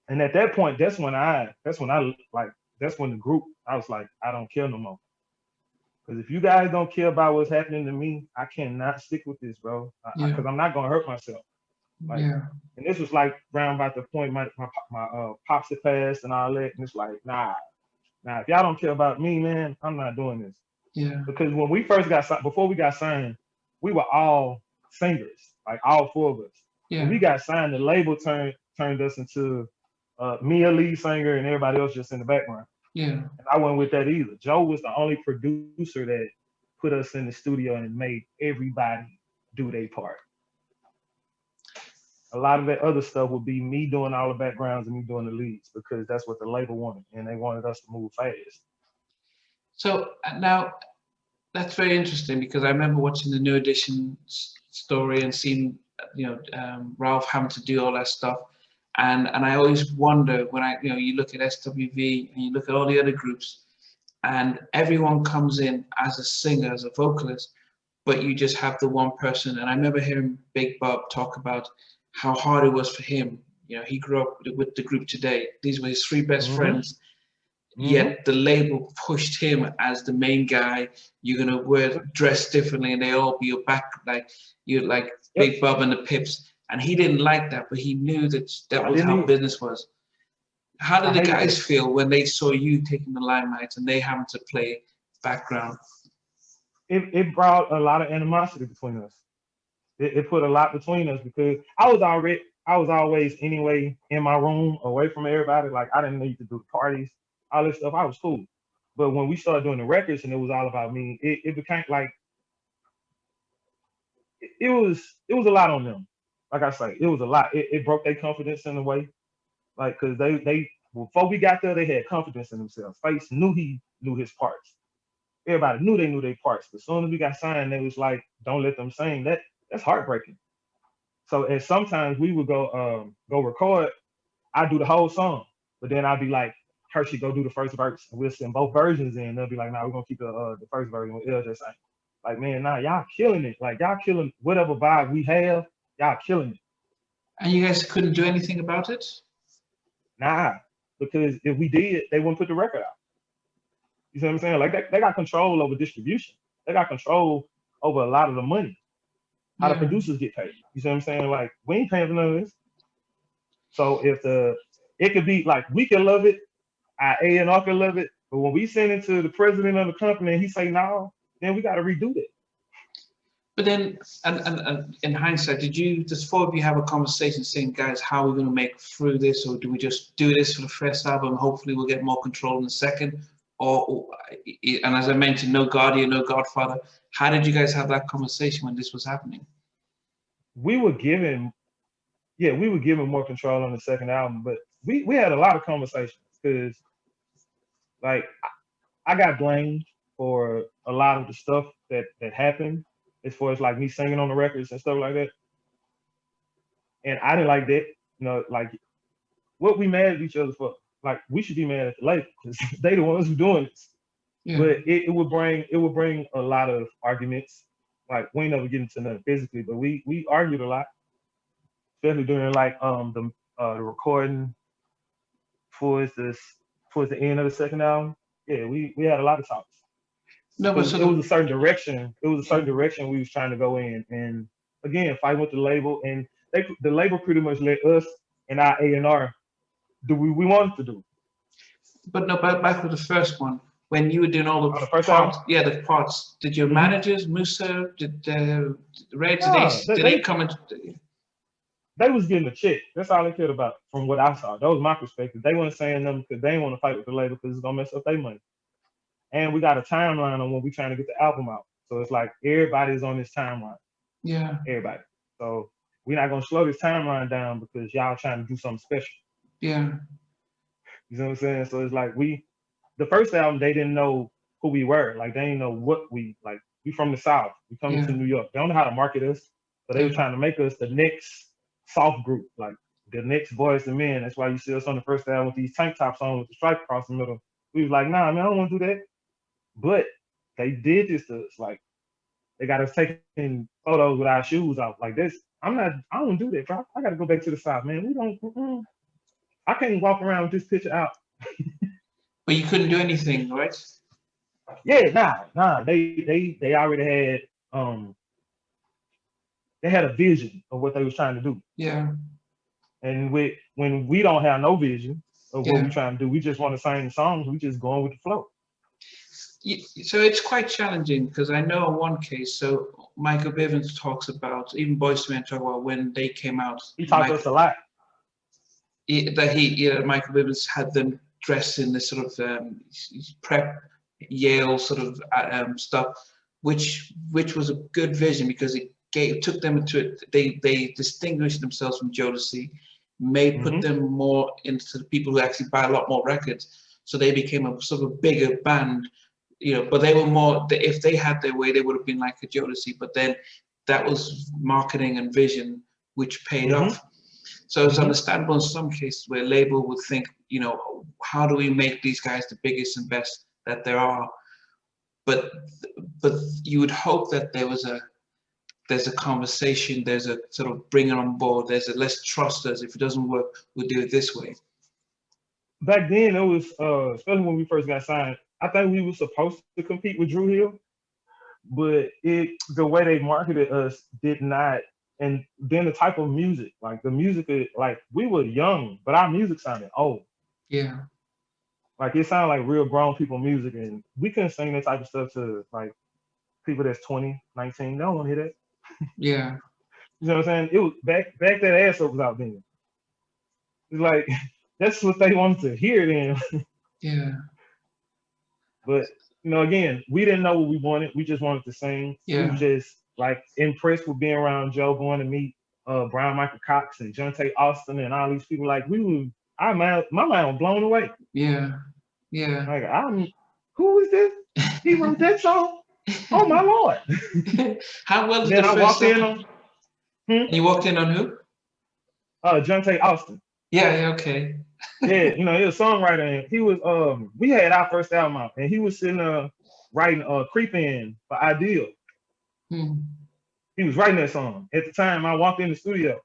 B: And at that point, that's when the group, I was like, I don't care no more. Because if you guys don't care about what's happening to me, I cannot stick with this, bro. Because I'm not gonna hurt myself. Like, and this was like round about the point my pops had passed and all that, and it's like, nah, if y'all don't care about me, man, I'm not doing this.
A: Yeah.
B: Because when we first got signed, before we got signed, we were all singers, like all four of us.
A: Yeah.
B: When we got signed, the label turned us into me a lead singer and everybody else just in the background.
A: Yeah.
B: And I wasn't with that either. Joe was the only producer that put us in the studio and made everybody do their part. A lot of that other stuff would be me doing all the backgrounds and me doing the leads because that's what the label wanted, and they wanted us to move fast.
A: So now that's very interesting, because I remember watching the New Edition story and seeing Ralph having to do all that stuff, and I always wonder when you look at SWV and you look at all the other groups, and everyone comes in as a singer, as a vocalist, but you just have the one person. And I remember hearing Big Bob talk about how hard it was for him. He grew up with the group Today. These were his three best friends. Yet the label pushed him as the main guy. You're gonna dress differently, and they all be your back, like Big Bob and the Pips. And he didn't like that, but he knew that was how business was. How did the guys feel when they saw you taking the limelight and they having to play background?
B: It brought a lot of animosity between us. It put a lot between us because I was always anyway in my room away from everybody. Like, I didn't need to do the parties, all this stuff. I was cool. But when we started doing the records and it was all about me, it became like it was a lot on them. Like I say, it was a lot. It broke their confidence in a way. Like, cause they before we got there, they had confidence in themselves. Face knew he knew his parts. Everybody knew they knew their parts. But as soon as we got signed, they was like, don't let them sing. That's heartbreaking. So and sometimes we would go record. I do the whole song, but then I'd be like, Hershey, go do the first verse. And we'll send both versions in. They'll be like, nah, we're gonna keep the first version with LJai saying. Like, man, nah, y'all killing it. Like, y'all killing whatever vibe we have, y'all killing it.
A: And you guys couldn't do anything about it?
B: Nah, because if we did, they wouldn't put the record out. You see what I'm saying? Like, they got control over distribution. They got control over a lot of the money. How the producers get paid. You see what I'm saying? Like, we ain't paying for none of this. So it could be like, we can love it, our A&R can love it, but when we send it to the president of the company and he say no, then we got to redo it.
A: But then, and in hindsight, does four of you have a conversation saying, guys, how are we going to make through this? Or do we just do this for the first album? Hopefully we'll get more control in the second. And as I mentioned, no guardian, no godfather. How did you guys have that conversation when this was happening?
B: We were given more control on the second album, but we had a lot of conversations because, like, I got blamed for a lot of the stuff that happened as far as like me singing on the records and stuff like that. And I didn't like that. You know, like, what we mad at each other for? Like, we should be mad at the label because they the ones who doing this. Yeah. But it would bring a lot of arguments. Like, we ain't never get into nothing physically, but we argued a lot, especially during like the recording towards the end of the second album. Yeah, we had a lot of talks. No, but it was a certain direction. It was a certain direction we was trying to go in, and again, fighting with the label, and the label pretty much let us and our A&R do what we wanted to do.
A: But no, back with the first one, when you were doing all the
B: first
A: parts,
B: album?
A: the parts, did your managers, Musa, did Red, did they come and?
B: They was getting a check. That's all they cared about, from what I saw. That was my perspective. They weren't saying them because they didn't want to fight with the label because it's gonna mess up their money. And we got a timeline on when we're trying to get the album out. So it's like everybody's on this timeline.
A: Yeah.
B: Everybody. So we're not gonna slow this timeline down because y'all trying to do something special.
A: Yeah.
B: You know what I'm saying? So it's like the first album, they didn't know who we were. Like, they didn't know what we from the South. We coming to New York. They don't know how to market us. So they were trying to make us the next soft group, like the next Boys and Men. That's why you see us on the first album with these tank tops on with the stripe across the middle. We was like, nah, man, I don't want to do that. But they did this to us. Like, they got us taking photos with our shoes off. Like this, I don't do that, bro. I got to go back to the South, man. We don't. I can't walk around with this picture out.
A: But you couldn't do anything, right?
B: Yeah, nah. They already had they had a vision of what they was trying to do.
A: Yeah.
B: And when we don't have no vision of what we're trying to do, we just want to sing songs. We just going with the flow.
A: So it's quite challenging because I know in one case, so Michael Bivins talks about, even Boyz II Men talk about when they came out.
B: He talked to us a lot.
A: Michael Bivins had them dressed in this sort of prep Yale sort of stuff, which was a good vision because it took them into it. They distinguished themselves from Jodeci, put them more into the people who actually buy a lot more records. So they became a sort of bigger band, you know. But they were more. If they had their way, they would have been like a Jodeci. But then that was marketing and vision, which paid off. So it's understandable in some cases where label would think, you know, how do we make these guys the biggest and best that there are? But you would hope that there's a conversation, there's a sort of bring it on board, there's a let's trust us. If it doesn't work, we'll do it this way.
B: Back then, it was, especially when we first got signed, I think we were supposed to compete with Dru Hill, but the way they marketed us did not. And then the type of music, like the music, like we were young, but our music sounded old.
A: Yeah.
B: Like it sounded like real grown people music, and we couldn't sing that type of stuff to like people that's 20, 19. They don't want to hear that.
A: Yeah.
B: You know what I'm saying? It was back that ass up was out then. It's like that's what they wanted to hear then.
A: Yeah.
B: But you know, again, we didn't know what we wanted. We just wanted to sing.
A: Yeah.
B: We were just like impressed with being around Joe, going to meet Brian Michael Cox and Jonte Austin and all these people. Like we my mind was blown away.
A: Yeah. Yeah.
B: Like, who is this? He wrote that song? Oh my Lord.
A: How well did
B: Then
A: the
B: I
A: first
B: walked in
A: album?
B: on
A: You walked in on who?
B: Jonte Austin.
A: Yeah, okay.
B: Yeah, he was a songwriter, and he was we had our first album out, and he was sitting writing Creep In for Ideal. He was writing that song. At the time I walked in the studio.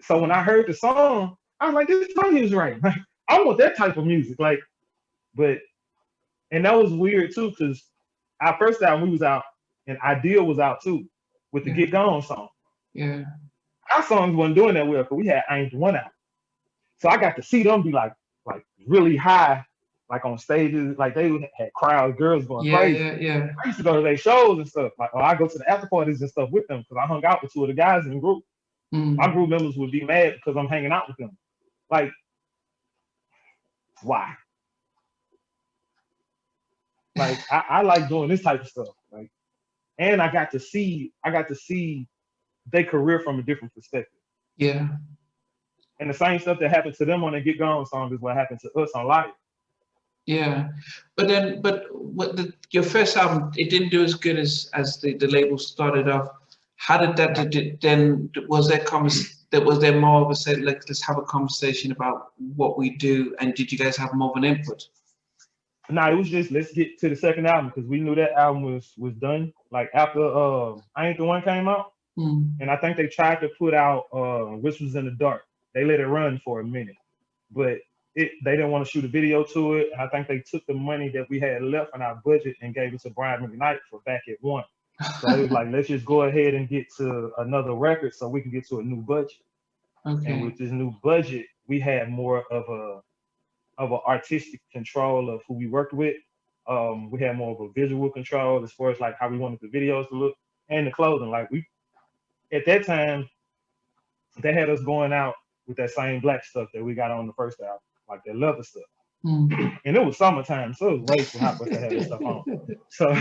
B: So when I heard the song, I was like, this song he was writing. Like, I want that type of music. Like, and that was weird too, because our first album we was out and Ideal was out too with the Get Gone song.
A: Yeah.
B: Our songs wasn't doing that well because we had I Ain't the One out. So I got to see them be like really high, like on stages, like they had crowds, girls going crazy.
A: Yeah.
B: I used to go to their shows and stuff. Like, or I go to the after parties and stuff with them because I hung out with two of the guys in the group. My group members would be mad because I'm hanging out with them. Like, why? Like, I like doing this type of stuff. Like, and I got to see their career from a different perspective.
A: Yeah.
B: And the same stuff that happened to them on the Get Gone song is what happened to us on Live.
A: Yeah, but your first album, it didn't do as good as the label started off. How did that then? Was there more of a say, like, let's have a conversation about what we do, and did you guys have more of an input?
B: No, it was just let's get to the second album because we knew that album was done. Like after I Ain't the One came out, and I think they tried to put out Whispers in the Dark. They let it run for a minute, but they didn't want to shoot a video to it. And I think they took the money that we had left in our budget and gave it to Brian McKnight for Back at One. So it was like, let's just go ahead and get to another record so we can get to a new budget.
A: Okay.
B: And with this new budget, we had more of an artistic control of who we worked with. We had more of a visual control as far as like how we wanted the videos to look and the clothing. Like at that time, they had us going out with that same black stuff that we got on the first album, like that leather stuff. And it was summertime, so it was way too hot for us to have that stuff on. So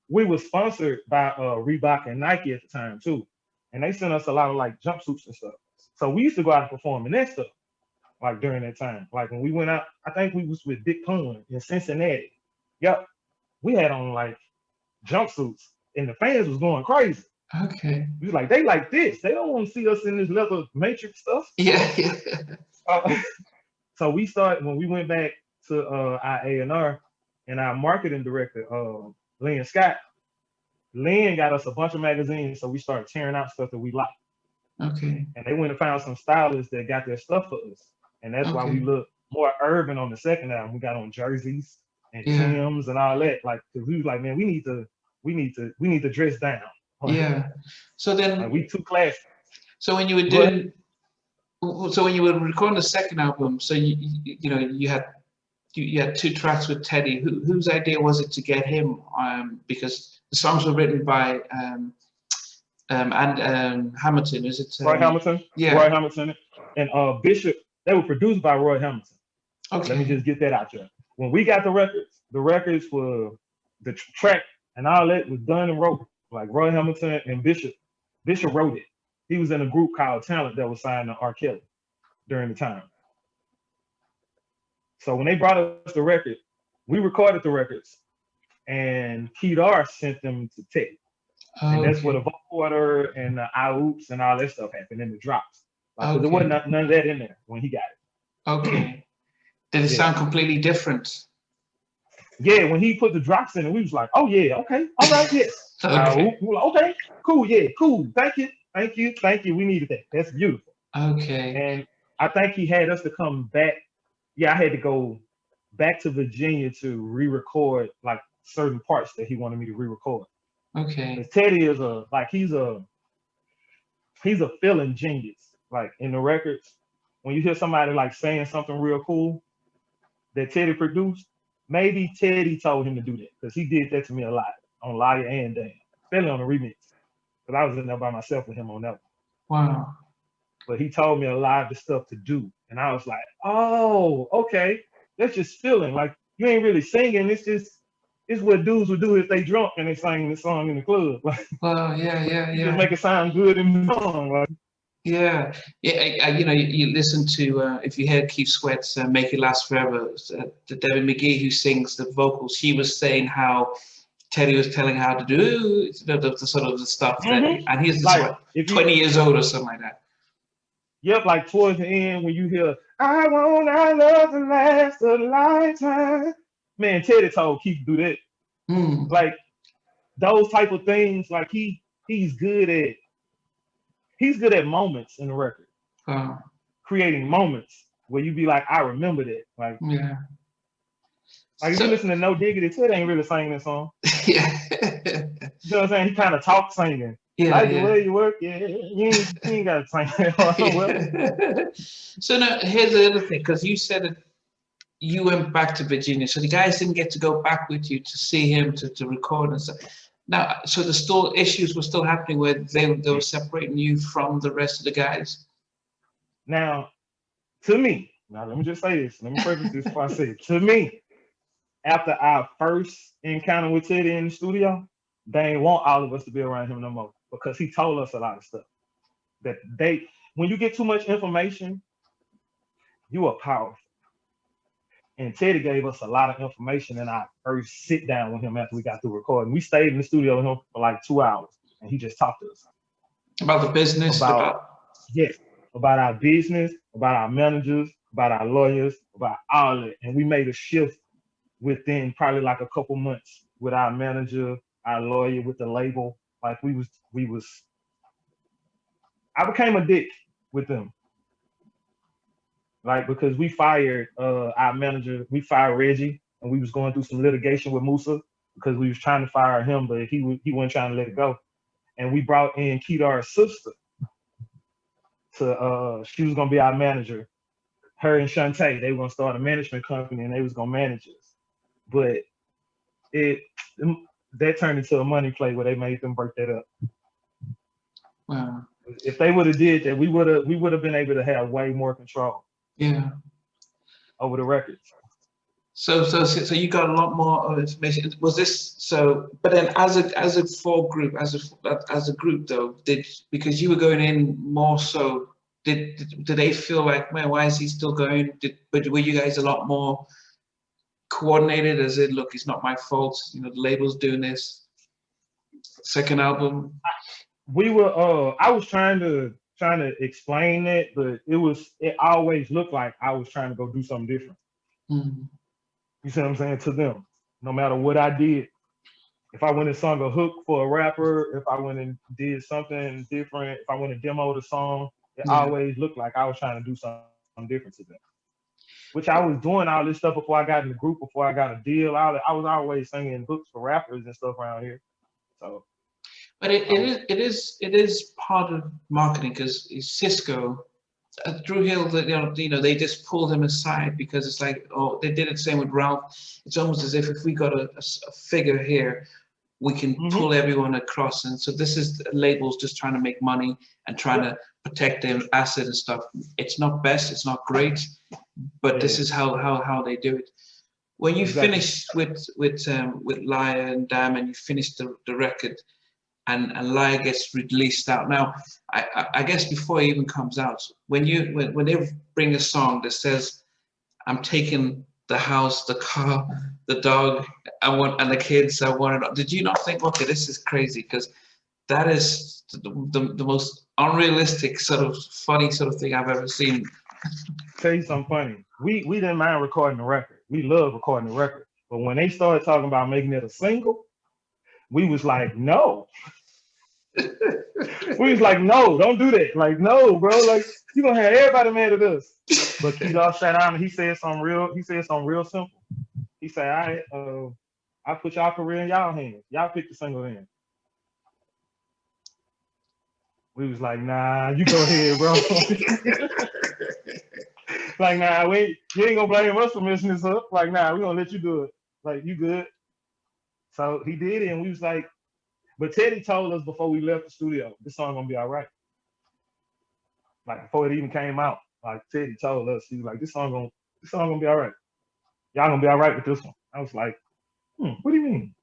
B: we were sponsored by Reebok and Nike at the time too. And they sent us a lot of like jumpsuits and stuff. So we used to go out and perform in that stuff, like during that time. Like when we went out, I think we was with Big Pun in Cincinnati. Yep. We had on like jumpsuits and the fans was going crazy.
A: Okay.
B: We was like, they like this. They don't want to see us in this leather matrix stuff.
A: Yeah.
B: So we started when we went back to our A&R and our marketing director, Lynn Scott. Lynn got us a bunch of magazines, so we started tearing out stuff that we liked.
A: Okay.
B: And they went and found some stylists that got their stuff for us. And that's why we look more urban on the second album. We got on jerseys and Timbs and all that. Like, cause we was like, man, we need to dress down.
A: Yeah. So then
B: like, we too classy.
A: So when you were doing, so when you were recording the second album, so you had 2 tracks with Teddy. Whose idea was it to get him? Because the songs were written by Hamilton, is it?
B: Roy Hamilton.
A: Yeah.
B: Roy Hamilton and Bishop. They were produced by Roy Hamilton.
A: Okay.
B: Let me just get that out there. When we got the records were the track and all that was done and wrote. Like Roy Hamilton and Bishop wrote it. He was in a group called Talent that was signed to R. Kelly during the time. So when they brought us the record, we recorded the records and Kedar sent them to Teddy. And that's where the vocal order and the oops and all that stuff happened in the drops. Like, there wasn't none of that in there when he got it.
A: Okay. Did it sound completely different?
B: Yeah, when he put the drops in it, we was like, oh yeah, okay, all right, yes.
A: Okay.
B: We were like, okay, cool, yeah, cool. Thank you. We needed that. That's beautiful.
A: Okay.
B: And I think he had us to come back. Yeah, I had to go back to Virginia to re-record like certain parts that he wanted me to re-record.
A: Okay.
B: Teddy is he's a feeling genius. Like in the records, when you hear somebody like saying something real cool that Teddy produced, maybe Teddy told him to do that because he did that to me a lot on Liar and Damn, especially on the remix. Because I was in there by myself with him on that
A: one. Wow.
B: But he told me a lot of the stuff to do. And I was like, oh, okay. That's just feeling. Like you ain't really singing. It's what dudes would do if they drunk and they sang the song in the club. Like,
A: well, yeah.
B: Just make it sound good in the song. Like,
A: Yeah, yeah. You know, you listen to if you heard Keith Sweat's "Make It Last Forever," the Debbie McGee who sings the vocals. She was saying how Teddy was telling her how to do the sort of the stuff that, and he's just
B: Like
A: what
B: if you,
A: 20 years old or something like that.
B: yep, like towards the end when you hear, "I want our love to last a lifetime." Man, Teddy told Keith to do that.
A: Hmm.
B: Like those type of things. Like he's good at moments in the record,
A: Oh,
B: creating moments where you be like, I remember that.
A: yeah.
B: Like if you
A: So
B: listen to No Diggity, Ted ain't really singing that song.
A: yeah,
B: You know what I'm saying? He kind of talks singing.
A: yeah,
B: Like the
A: yeah.
B: way you work, yeah. You ain't gotta sing that. Well,
A: So now here's the other thing, because you said that you went back to Virginia, so the guys didn't get to go back with you to see him to record and stuff. Now, so the still issues were still happening where they were separating you from the rest of the guys.
B: now to me, now let me just say this. Let me preface this before I say it. To me, after our first encounter with Teddy in the studio, they ain't want all of us to be around him no more because he told us a lot of stuff that when you get too much information, you are powerful. And Teddy gave us a lot of information in our first sit down with him after we got through recording. We stayed in the studio with him for like 2 hours, and he just talked to us
A: About the business,
B: about,
A: about
B: yes, about our business, about our managers, about our lawyers, about all of it. And we made a shift within probably like a couple months with our manager, our lawyer, with the label. Like I became a dick with them. Like because we fired our manager, we fired Reggie, and we was going through some litigation with Musa because we was trying to fire him, but he wasn't trying to let it go. And we brought in Kedar's sister to she was gonna be our manager. Her and Shantae, they were gonna start a management company and they was gonna manage us. But it that turned into a money play where they made them break that up.
A: wow,
B: If they would have did that, we would have been able to have way more control
A: yeah.
B: over the records.
A: So you got a lot more information. Was this so? But then, as a full group, as a group though, because you were going in more so, did they feel like, man, why is he still going? But were you guys a lot more coordinated? As in, look, it's not my fault. You know, the label's doing this. Second album.
B: We were I was trying to explain that, but it always looked like I was trying to go do something different.
A: Mm.
B: You see what I'm saying? To them, no matter what I did, if I went and sung a hook for a rapper, if I went and did something different, if I went and demoed a song, it
A: Yeah.
B: always looked like I was trying to do something different to them. Which I was doing all this stuff before I got in the group, before I got a deal. I was always singing hooks for rappers and stuff around here. So,
A: But it is part of marketing because Cisco. Drew Hill, they just pulled him aside because it's like, oh, they did it the same with Ralph. It's almost as if we got a figure here, we can pull everyone across. And so this is labels just trying to make money and trying to protect their asset and stuff. It's not best, it's not great, but this is how they do it. When you finish with Liar and Damn and you finish the record, and Liar gets released out. Now, I guess before it even comes out, when they bring a song that says, "I'm taking the house, the car, the dog, and the kids, I want it," did you not think, okay, this is crazy? Because that is the most unrealistic sort of funny sort of thing I've ever seen.
B: Tell you something funny. We didn't mind recording the record. We love recording the record. But when they started talking about making it a single, we was like, no. We was like, no, don't do that. Like, no, bro. Like, you gonna have everybody mad at us. But Kedar sat down and he said something real simple. He said, all right, I put y'all career in y'all hands. Y'all pick the single in. We was like, nah, you go ahead, bro. Like, nah, you ain't gonna blame us for messing this up. Like, nah, we gonna let you do it. Like, you good. So he did it, and we was like, but Teddy told us before we left the studio, this song gonna be all right. Like before it even came out, like Teddy told us, he was like, this song gonna be all right. Y'all gonna be all right with this one. I was like, what do you mean?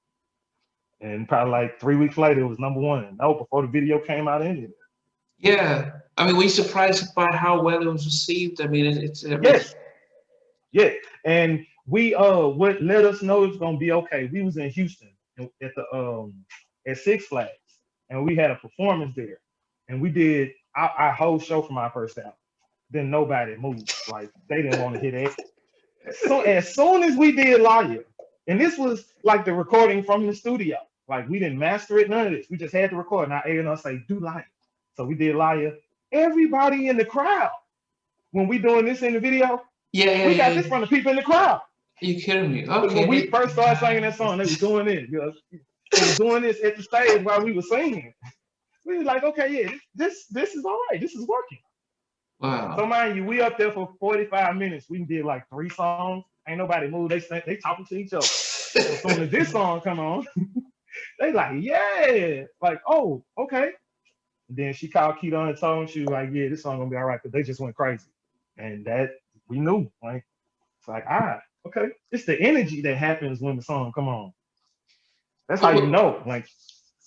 B: And probably like 3 weeks later, it was #1. No, before the video came out, ended.
A: Yeah. I mean, were you surprised by how well it was received? I mean,
B: Yes, yeah. And we what let us know it's gonna be okay. We was in Houston at the at Six Flags, and we had a performance there, and we did our whole show from our first album. Then nobody moved. Like they didn't want to hear that. So as soon as we did Liar, and this was like the recording from the studio. Like we didn't master it, none of this. We just had to record. And our A&R say, do Liar. So we did Liar. Everybody in the crowd, when we doing this in the video, we got this from the people in the crowd.
A: You kidding me?
B: Okay. When we first started singing that song, they was doing it. You know, they was doing this at the stage while we were singing. We was like, okay, yeah, this is all right. This is working.
A: Wow.
B: So mind you, we up there for 45 minutes. We did like 3 songs. Ain't nobody moved. They talking to each other. So as soon as this song come on, they like, yeah, like, oh, okay. And then she called Keto and told him, she was like, yeah, this song gonna be all right, because they just went crazy. And that we knew, like, it's like, okay. It's the energy that happens when the song come on. That's how you know. Like,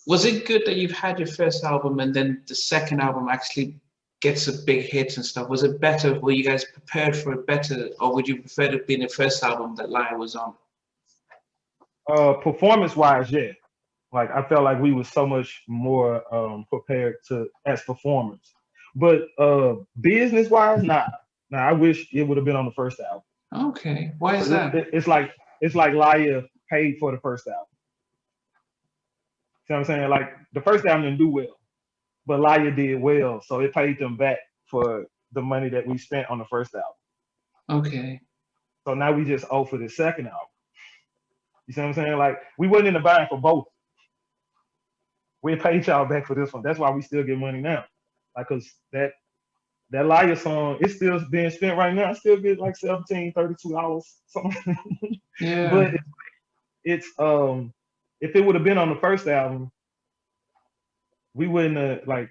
A: was it good that you've had your first album and then the second album actually gets a big hit and stuff? Was it better? Were you guys prepared for it better, or would you prefer to be in the first album that Liar was on?
B: Performance-wise, yeah. Like I felt like we were so much more prepared as performers. But business-wise, nah. I wish it would have been on the first album.
A: Okay, why is that?
B: It's like Liar paid for the first album. See what I'm saying? Like the first album didn't do well, but Liar did well, so it paid them back for the money that we spent on the first album.
A: Okay.
B: So now we just owe for the second album. You see what I'm saying? Like we wasn't in the buying for both. We paid y'all back for this one. That's why we still get money now. Like, cause that Liar song, it's still being spent right now. I still get like 17, 32 hours, something.
A: Yeah.
B: But it's if it would have been on the first album, we wouldn't have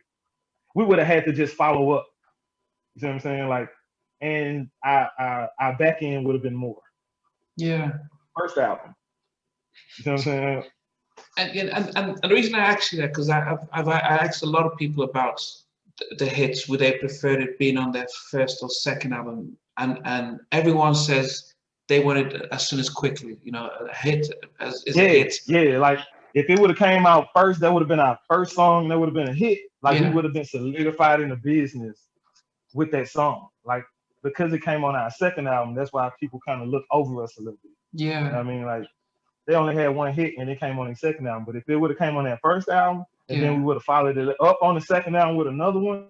B: we would have had to just follow up. You see what I'm saying? Like, and our back end would have been more.
A: Yeah.
B: First album. You know what I'm saying?
A: And the reason I asked you that, because I asked a lot of people about the hits, would they prefer it being on their first or second album, and everyone says they want it as soon as quickly. You know, a hit is a hit.
B: Yeah, like if it would have came out first, that would have been our first song. That would have been a hit. Like we would have been solidified in the business with that song. Like because it came on our second album, that's why people kind of look over us a little bit.
A: Yeah.
B: You know I mean, like they only had one hit and it came on their second album. But if it would have came on that first album and then we would have followed it up on the second album with another one,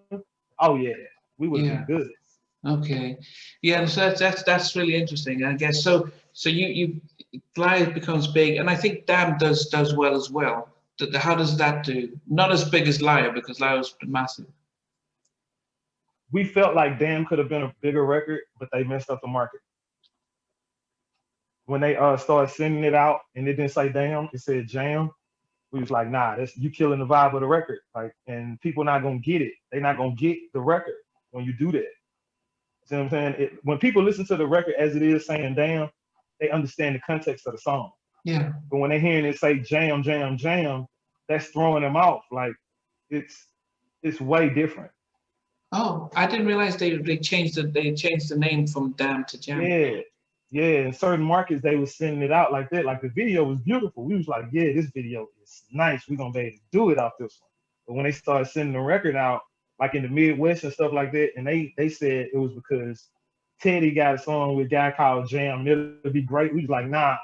B: oh yeah, we would have been good.
A: Okay. Yeah, so that's really interesting. I guess so you Live becomes big, and I think Damn does well as well. How does that do? Not as big as Liar, because Liar was massive.
B: We felt like Damn could have been a bigger record, but they messed up the market. When they started sending it out and it didn't say Damn, it said Jam. We was like, nah, you killing the vibe of the record. Like, and people not gonna get it. They're not gonna get the record when you do that. See what I'm saying? When people listen to the record as it is saying Damn, they understand the context of the song.
A: Yeah.
B: But when they're hearing it say Jam, Jam, Jam, that's throwing them off. Like it's way different.
A: Oh, I didn't realize they changed the name from Damn to Jam.
B: Yeah. In certain markets they was sending it out like that. Like the video was beautiful. We was like, yeah, this video is nice. We're gonna be able to do it off this one. But when they started sending the record out, like in the Midwest and stuff like that, and they said it was because Teddy got a song with a guy called Jam. It'll be great. We was like, nah,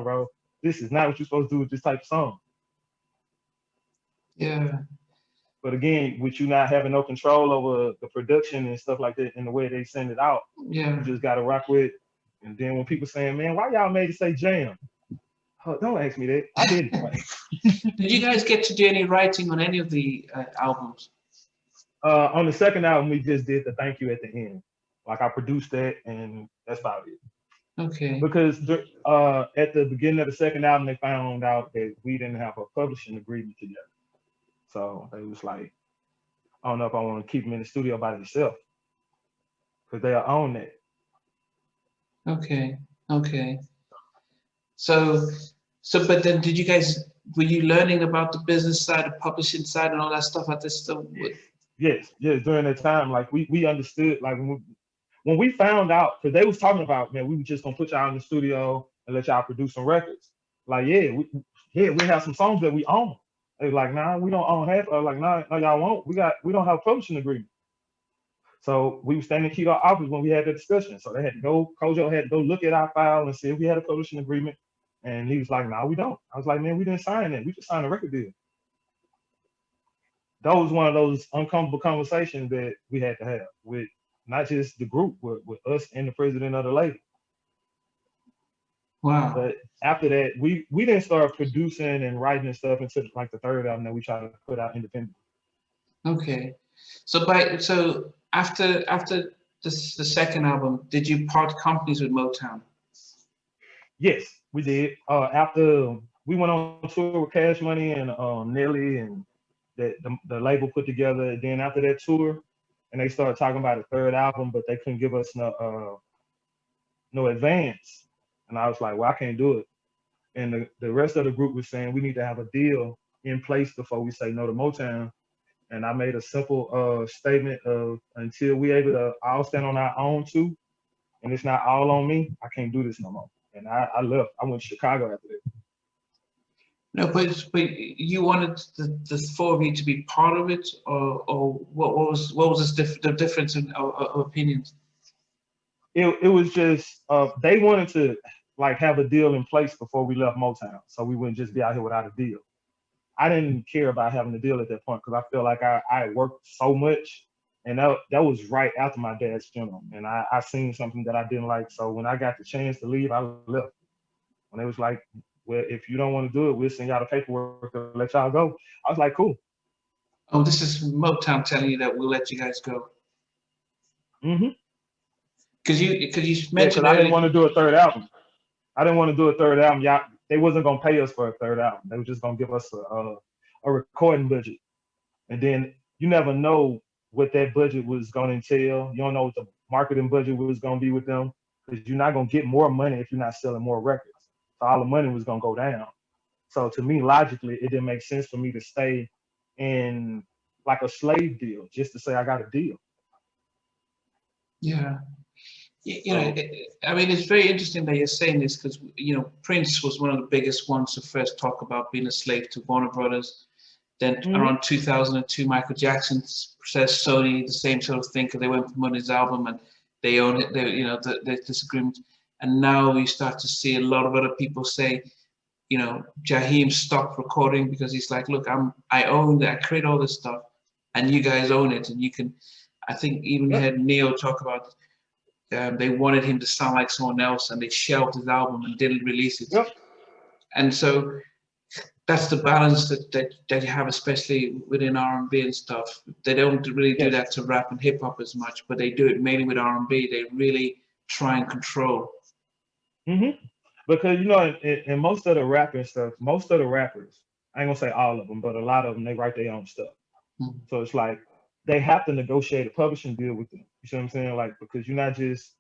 B: bro. This is not what you're supposed to do with this type of song.
A: Yeah.
B: But again, with you not having no control over the production and stuff like that and the way they send it out, you just gotta rock with it. And then when people saying, man, why y'all made it say Jam? Oh, don't ask me that. I didn't.
A: Did you guys get to do any writing on any of the albums?
B: On the second album, we just did the thank you at the end. Like I produced that, and that's about it.
A: Okay.
B: Because at the beginning of the second album, they found out that we didn't have a publishing agreement together. So they was like, I don't know if I want to keep them in the studio by themselves, because they'll own that.
A: Okay. So, but then were you learning about the business side, the publishing side, and all that stuff at this stuff?
B: Yes, yes. During that time, like we understood, like when we found out, because they was talking about, man, we were just gonna put y'all in the studio and let y'all produce some records. Like, we have some songs that we own. They was like, nah, we don't own half. Like, nah, no, y'all won't. We don't have a publishing agreement. So we were standing in Keto office when we had the discussion. So they had to go, Kojo had to go look at our file and see if we had a publishing agreement. And he was like, no, we don't. I was like, man, we didn't sign it. We just signed a record deal. That was one of those uncomfortable conversations that we had to have with not just the group, with us and the president of the label.
A: Wow.
B: But after that, we didn't start producing and writing and stuff until like the third album that we tried to put out independently.
A: Okay. So after the second album, did you part companies with Motown?
B: Yes, we did. After we went on tour with Cash Money and Nelly, and the label put together. Then after that tour, and they started talking about a third album, but they couldn't give us no advance. And I was like, well, I can't do it. And the rest of the group was saying we need to have a deal in place before we say no to Motown. And I made a simple statement of, until we able to all stand on our own too, and it's not all on me, I can't do this no more. And I left. I went to Chicago after that.
A: No, but you wanted the four of you to be part of it, or what was the difference in of opinions?
B: It was just they wanted to like have a deal in place before we left Motown, so we wouldn't just be out here without a deal. I didn't care about having a deal at that point because I feel like I worked so much, and that was right after my dad's funeral, and I seen something that I didn't like. So when I got the chance to leave, I left. When it was like, well, if you don't want to do it, we'll send y'all the paperwork to let y'all go. I was like, cool.
A: Oh, this is Motown telling you that we'll let you guys go.
B: Mm-hmm.
A: Because you mentioned
B: I didn't want to do a third album. I didn't want to do a third album. Y'all, they wasn't gonna pay us for a third album. They were just gonna give us a recording budget, and then you never know what that budget was gonna entail. You don't know what the marketing budget was gonna be with them, because you're not gonna get more money if you're not selling more records. So all the money was gonna go down. So to me, logically, it didn't make sense for me to stay in like a slave deal just to say I got a deal.
A: Yeah. You know, I mean, it's very interesting that you're saying this because, you know, Prince was one of the biggest ones to first talk about being a slave to Warner Brothers. Then around 2002, Michael Jackson says Sony the same sort of thing because they went to promote his album and they own it. They, you know, the disagreement. And now we start to see a lot of other people say, you know, Jaheim stopped recording because he's like, look, I own it, I create all this stuff, and you guys own it, and you can. I think even had Ne-Yo talk about. They wanted him to sound like someone else, and they shelved his album and didn't release it. And so that's the balance that you have, especially within R&B and stuff. They don't really do that to rap and hip hop as much, but they do it mainly with R&B. They really try and control.
B: Because, you know, in most of the rapping stuff, most of the rappers, I ain't gonna say all of them, but a lot of them, they write their own stuff. So it's like they have to negotiate a publishing deal with them. You see what I'm saying? Like, because you're not just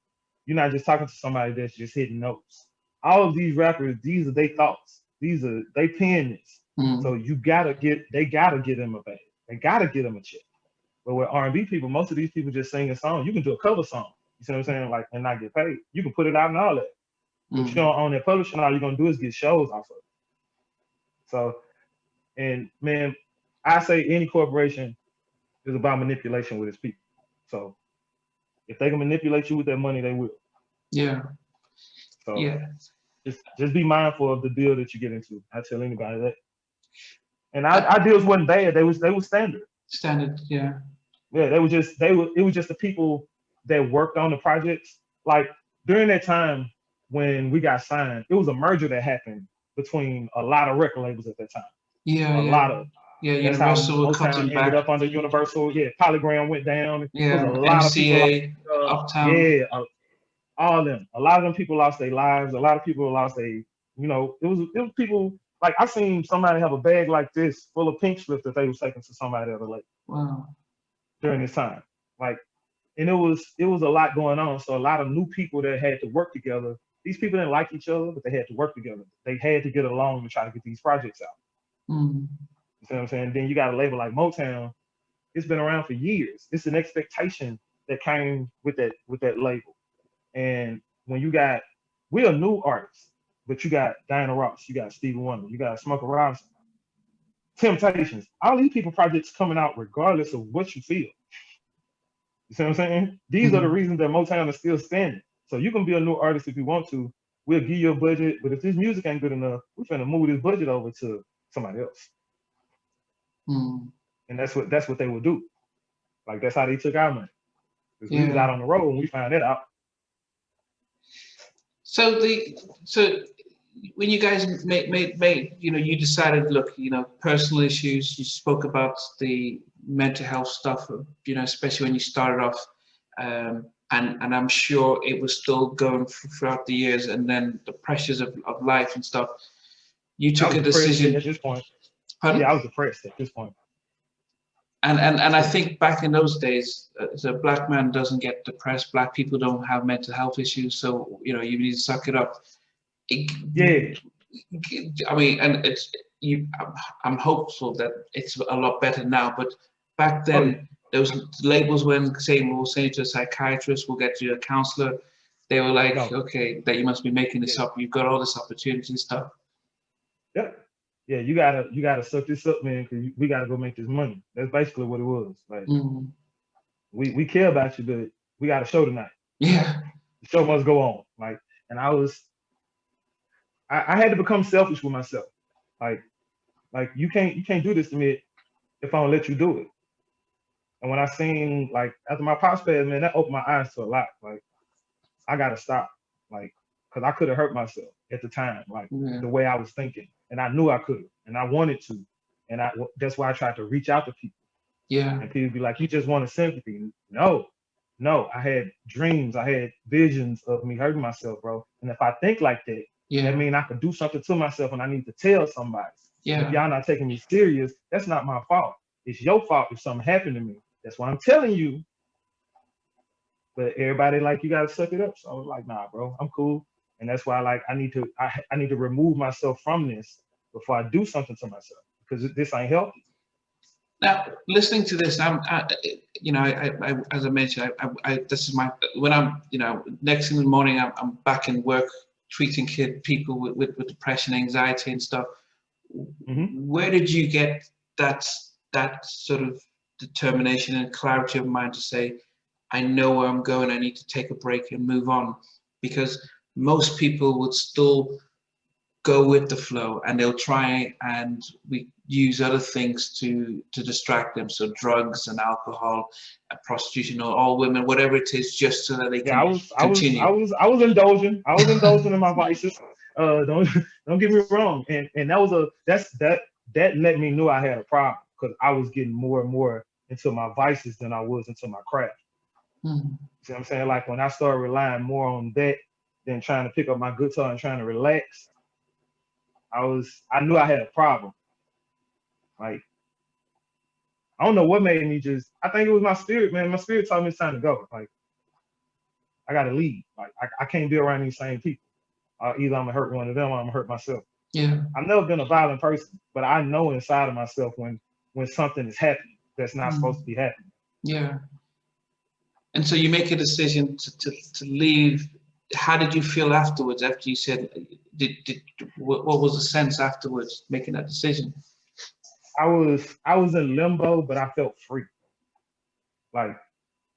B: talking to somebody that's just hitting notes. All of these rappers, these are their thoughts. These are they pen this. So they gotta get them a bag. They gotta get them a check. But with R&B people, most of these people just sing a song. You can do a cover song. You see what I'm saying? Like, and not get paid. You can put it out and all that. But you don't own that publishing. All you're gonna do is get shows off of it. So, and man, I say any corporation is about manipulation with its people. So if they can manipulate you with that money, they will.
A: Yeah.
B: So just be mindful of the deal that you get into. I tell anybody that. And our deals wasn't bad. They was standard.
A: Standard, yeah.
B: Yeah, it was just the people that worked on the projects. Like during that time when we got signed, it was a merger that happened between a lot of record labels at that time.
A: Yeah,
B: a lot of.
A: Yeah,
B: that's
A: Universal
B: how
A: cutting
B: Motown
A: back.
B: ended up under Universal. Yeah, Polygram went down.
A: Yeah,
B: there was a lot
A: MCA,
B: of people.
A: Uptown.
B: Yeah, all of them. A lot of them people lost their lives. A lot of people lost their, you know, it was people, like I seen somebody have a bag like this full of pink slips that they was taking to somebody other late.
A: Wow.
B: During this time. Like, and it was a lot going on. So a lot of new people that had to work together. These people didn't like each other, but they had to work together. They had to get along to try to get these projects out. You see what I'm saying? Then you got a label like Motown It's been around for years. It's an expectation that came with that label. And when we're a new artist, but you got Diana Ross, you got Stevie Wonder, you got Smokey Robinson, Temptations. All these people projects coming out regardless of what you feel. You see what I'm saying? These are the reasons that Motown is still standing. So you can be a new artist if you want to. We'll give you a budget, but if this music ain't good enough, we're finna move this budget over to somebody else. And that's what they would do. Like that's how they took our money. Because we was out on the road and we found that out.
A: So when you guys made you decided, look, personal issues, you spoke about the mental health stuff, especially when you started off, and I'm sure it was still going throughout the years, and then the pressures of life and stuff. You took a decision
B: at this point.
A: Pardon?
B: Yeah, I was depressed at this point.
A: And I think back in those days, the black man doesn't get depressed. Black people don't have mental health issues, so you need to suck it up.
B: Yeah.
A: I mean, and I'm hopeful that it's a lot better now. But back then, those labels weren't saying, we'll send you to a psychiatrist, we'll get you a counselor. They were like, okay, that you must be making this up. You've got all this opportunity and stuff.
B: Yep. Yeah, you gotta suck this up, man, because we gotta go make this money. That's basically what it was. Like we care about you, but we got a show tonight.
A: Yeah.
B: The show must go on. Like, and I had to become selfish with myself. Like you can't do this to me if I don't let you do it. And when I seen, like, after my pops passed, man, that opened my eyes to a lot. Like, I gotta stop. Like, because I could have hurt myself at the time, like the way I was thinking. And I knew I could, and I wanted to. And that's why I tried to reach out to people.
A: Yeah.
B: And people be like, you just wanted sympathy. No, I had dreams. I had visions of me hurting myself, bro. And if I think like that, that means I could do something to myself and I need to tell somebody.
A: Yeah.
B: If y'all not taking me serious, that's not my fault. It's your fault if something happened to me. That's why I'm telling you. But everybody like, you gotta suck it up. So I was like, nah, bro, I'm cool. And that's why, like, I need to remove myself from this before I do something to myself, because this ain't healthy.
A: Now, listening to this, I as I mentioned, this is when I'm, next thing in the morning, I'm back in work, treating people with depression, anxiety, and stuff. Where did you get that sort of determination and clarity of mind to say, I know where I'm going, I need to take a break and move on? Because most people would still go with the flow and they'll try and we use other things to distract them. So drugs and alcohol and prostitution, or all women, whatever it is, just so that they can continue.
B: I was indulging. I was indulging in my vices. Don't get me wrong. And that let me know I had a problem, because I was getting more and more into my vices than I was into my craft. See what I'm saying? Like when I started relying more on that than trying to pick up my guitar and trying to relax, I knew I had a problem. Like, I don't know what made me I think it was my spirit, man. My spirit told me it's time to go. Like, I gotta leave. Like, I can't be around these same people. Either I'm gonna hurt one of them or I'm gonna hurt myself.
A: Yeah.
B: I've never been a violent person, but I know inside of myself when something is happening that's not supposed to be happening.
A: Yeah. And so you make a decision to leave. How did you feel afterwards? After you said, what was the sense afterwards, making that decision?
B: I was in limbo, but I felt free. Like,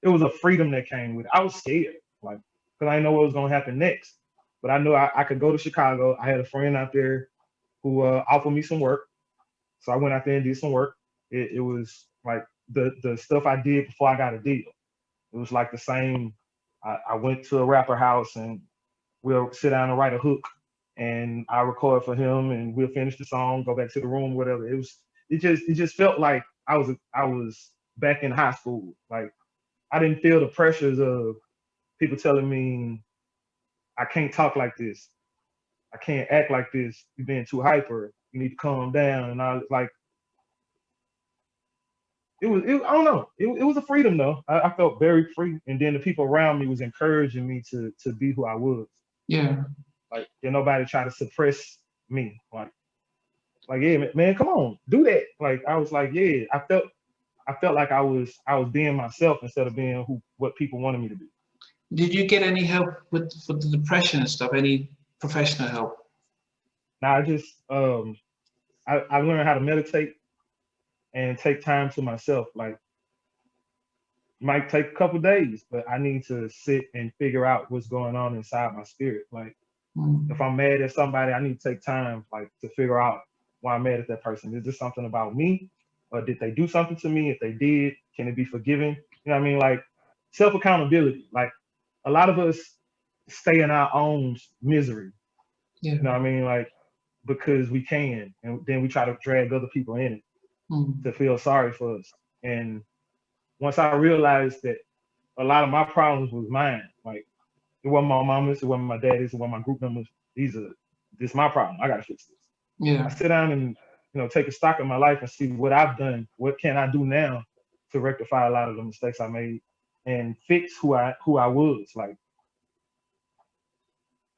B: it was a freedom that came with it. I was scared, like, because I didn't know what was gonna happen next. But I knew I could go to Chicago. I had a friend out there who offered me some work, so I went out there and did some work. It was like the stuff I did before I got a deal. It was like the same. I went to a rapper house and we'll sit down and write a hook, and I record for him, and we'll finish the song, go back to the room, whatever. It just felt like I was back in high school. Like, I didn't feel the pressures of people telling me I can't talk like this, I can't act like this, you're being too hyper, you need to calm down. And I was like, I don't know. It was a freedom though. I felt very free. And then the people around me was encouraging me to be who I was.
A: Yeah.
B: Like, did nobody try to suppress me? Like, yeah, man, come on, do that. Like, I was like, yeah, I I felt like I was being myself instead of being what people wanted me to be.
A: Did you get any help for the depression and stuff? Any professional help?
B: Now I just I learned how to meditate and take time to myself. Like, it might take a couple days, but I need to sit and figure out what's going on inside my spirit. Like, if I'm mad at somebody, I need to take time, like, to figure out why I'm mad at that person. Is this something about me, or did they do something to me? If they did, can it be forgiven? You know what I mean? Like, self accountability. Like, a lot of us stay in our own misery.
A: Yeah.
B: You know what I mean? Like, because we can, and then we try to drag other people in it to feel sorry for us. And once I realized that a lot of my problems was mine, like, it wasn't my mama's, it wasn't my daddy's, it wasn't my group members. This is my problem. I gotta fix this.
A: Yeah.
B: I sit down and, you know, take a stock of my life and see what I've done. What can I do now to rectify a lot of the mistakes I made and fix who I was. Like,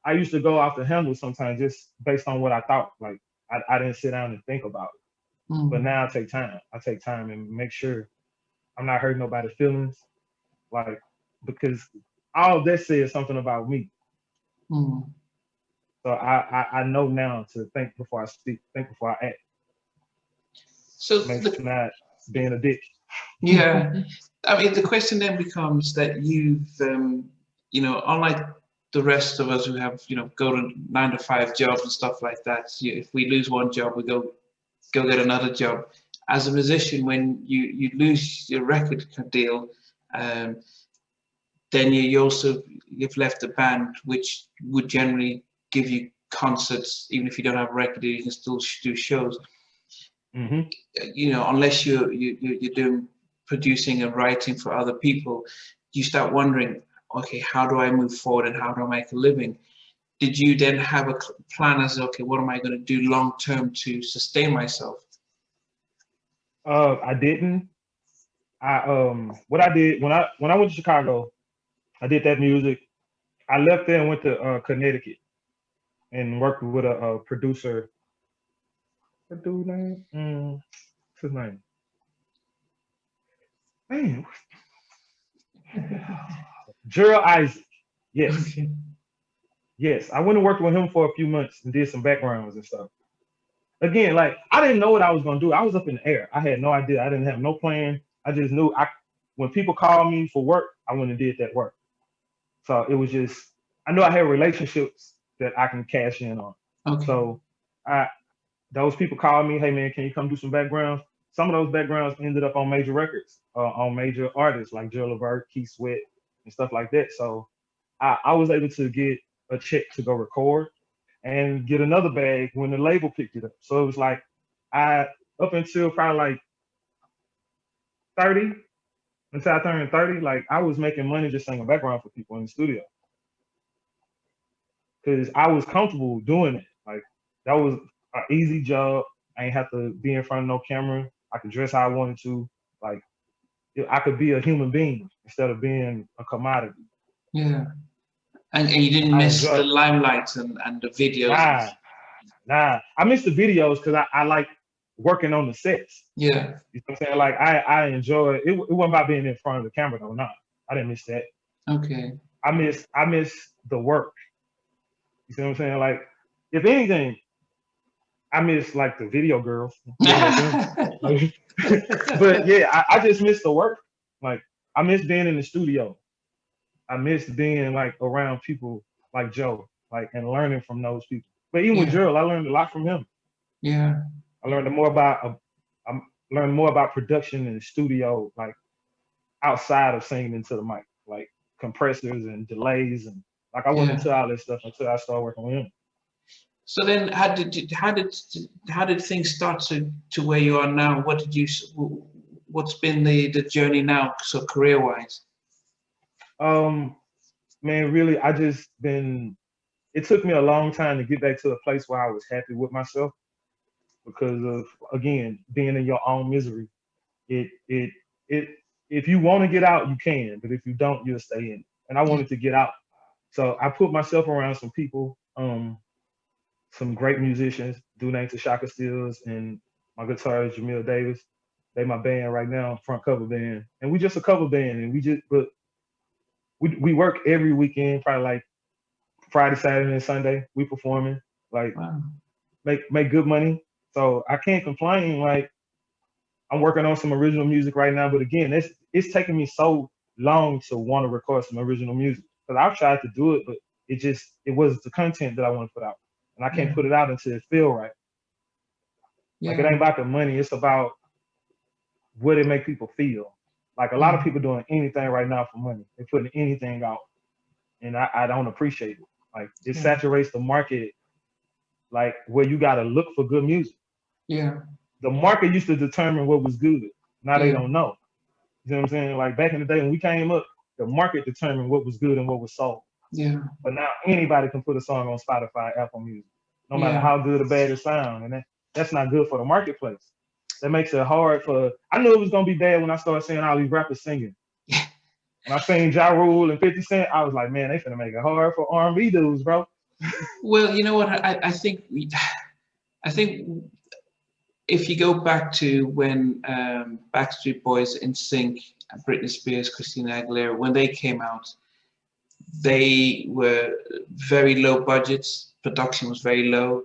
B: I used to go off the handle sometimes just based on what I thought. Like, I didn't sit down and think about it. But now I take time. I take time and make sure I'm not hurting nobody's feelings. Like, because all of that says something about me. So I know now to think before I speak, think before I act.
A: So
B: not being a dick.
A: Yeah, I mean, the question then becomes that you've, you know, unlike the rest of us who have, you know, go to 9-to-5 jobs and stuff like that. If we lose one job, we go get another job. As a musician, when you lose your record deal, then you've left the band, which would generally give you concerts, even if you don't have a record deal, you can still do shows. You know, unless you're doing producing and writing for other people, you start wondering, okay, how do I move forward and how do I make a living? Did you then have a plan as, okay, what am I going to do long term to sustain myself?
B: I didn't. What I did when I went to Chicago, I did that music. I left there and went to Connecticut and worked with a producer. What dude name? What's his name? Man, Gerald Isaac. Yes.
A: Okay.
B: Yes. I went and worked with him for a few months and did some backgrounds and stuff. Again, like, I didn't know what I was gonna do. I was up in the air. I had no idea. I didn't have no plan. I just knew when people called me for work, I went and did that work. So it was just, I knew I had relationships that I can cash in on.
A: Okay.
B: So those people called me, hey man, can you come do some backgrounds? Some of those backgrounds ended up on major records, on major artists like Gerald Levert, Keith Sweat, and stuff like that. So I was able to get a check to go record and get another bag when the label picked it up. So it was like, up until probably like 30, until I turned 30, like, I was making money just singing background for people in the studio. Because I was comfortable doing it. Like, that was an easy job. I ain't have to be in front of no camera. I could dress how I wanted to. Like, I could be a human being instead of being a commodity.
A: Yeah. And you didn't miss the limelight and the videos.
B: Nah. I miss the videos because I like working on the sets.
A: Yeah.
B: You know what I'm saying? Like, I enjoy it. It wasn't about being in front of the camera though. Nah, I didn't miss that.
A: Okay.
B: I miss the work. You see what I'm saying? Like, if anything, I miss like the video girls. But yeah, I just miss the work. Like, I miss being in the studio. I miss being like around people like Joe, like, and learning from those people. But even with Gerald, I learned a lot from him.
A: Yeah.
B: I learned more about production in the studio, like, outside of singing into the mic, like compressors and delays, and like, I went into all this stuff until I started working with him.
A: So then, how did things start to where you are now? What's been the journey now, so career wise?
B: Man, really, it took me a long time to get back to a place where I was happy with myself because of, again, being in your own misery. If you want to get out, you can, but if you don't, you'll stay in. And I wanted to get out. So I put myself around some people, some great musicians, dude named Tashaka Stills, and my guitarist, Jamil Davis. They my band right now, front cover band, and we just a cover band, and we work every weekend, probably like Friday, Saturday, and Sunday. We performing, like
A: Wow.
B: make good money. So I can't complain. Like I'm working on some original music right now, but again, it's taking me so long to want to record some original music because I've tried to do it, but it was the content that I want to put out, and I can't put it out until it feel right. Like it ain't about the money; it's about what it make people feel. Like a lot of people doing anything right now for money. They're putting anything out, and I don't appreciate it. Like it saturates the market, like where you gotta look for good music.
A: Yeah.
B: The market used to determine what was good. Now they don't know. You know what I'm saying? Like back in the day when we came up, the market determined what was good and what was sold.
A: Yeah.
B: But now anybody can put a song on Spotify, Apple Music, no matter how good or bad it sounds, and that's not good for the marketplace. That makes it hard for. I knew it was gonna be bad when I started seeing all these rappers singing. When I seen Ja Rule and 50 Cent, I was like, man, they finna make it hard for R&B dudes, bro.
A: Well, you know what? I think if you go back to when Backstreet Boys, NSYNC, Britney Spears, Christina Aguilera, when they came out, they were very low budgets. Production was very low,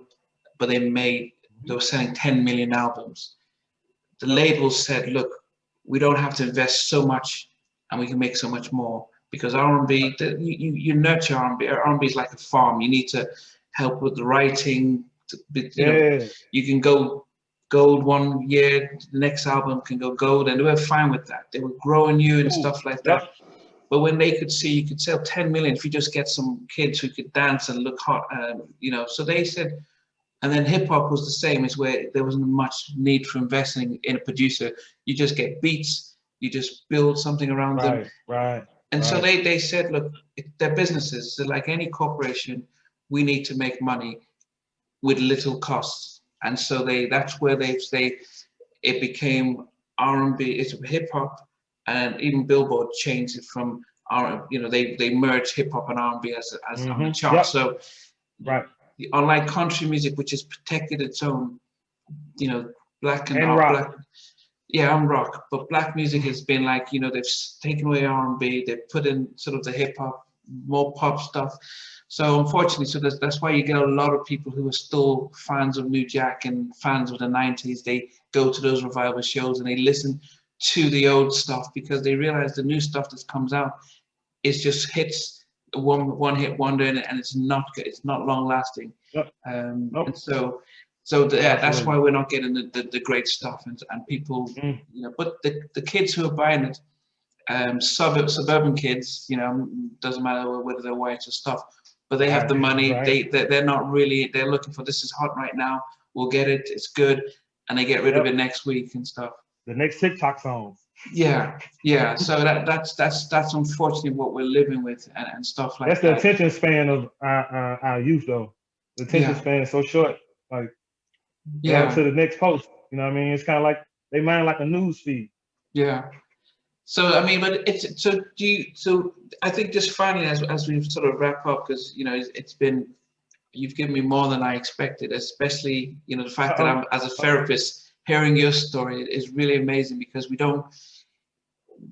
A: but they were selling 10 million albums. The labels said, look, we don't have to invest so much and we can make so much more because R&B, you nurture R&B. R&B is like a farm. You need to help with the writing. You know, you can go gold one year, the next album can go gold, and they were fine with that. They were growing you and stuff like that. But when they could see you could sell 10 million if you just get some kids who could dance and look hot, you know, so they said, and then hip hop was the same, is where there wasn't much need for investing in a producer. You just get beats, you just build something around them. And so they said, look, they're businesses. So like any corporation, we need to make money with little costs. And so that's where it became R&B, it's hip hop, and even Billboard changed it from you know, they merged hip hop and R&B as on the chart. So unlike country music, which has protected its own, you know, black and rock. And rock, but black music has been like, you know, they've taken away R&B, they've put in sort of the hip hop, more pop stuff. So unfortunately, so that's why you get a lot of people who are still fans of New Jack and fans of the 90s. They go to those revival shows and they listen to the old stuff because they realize the new stuff that comes out is just hits, one hit wonder, and it's not good. It's not long lasting. And so that's why we're not getting the great stuff and people, you know. But the kids who are buying it, suburban kids, you know, doesn't matter whether they're white or stuff, but they have the money. They're not really. They're looking for, this is hot right now. We'll get it. It's good, and they get rid of it next week and stuff.
B: The next TikTok song.
A: Yeah. So that's unfortunately what we're living with and stuff like that.
B: That's the attention span of our youth, though. The attention span is so short. Like, to the next post. You know what I mean? It's kind of like they mind like a news feed.
A: Yeah. So I mean, but it's so I think just finally as we sort of wrap up, because you know you've given me more than I expected, especially, you know, the fact that I'm, as a therapist, hearing your story is really amazing, because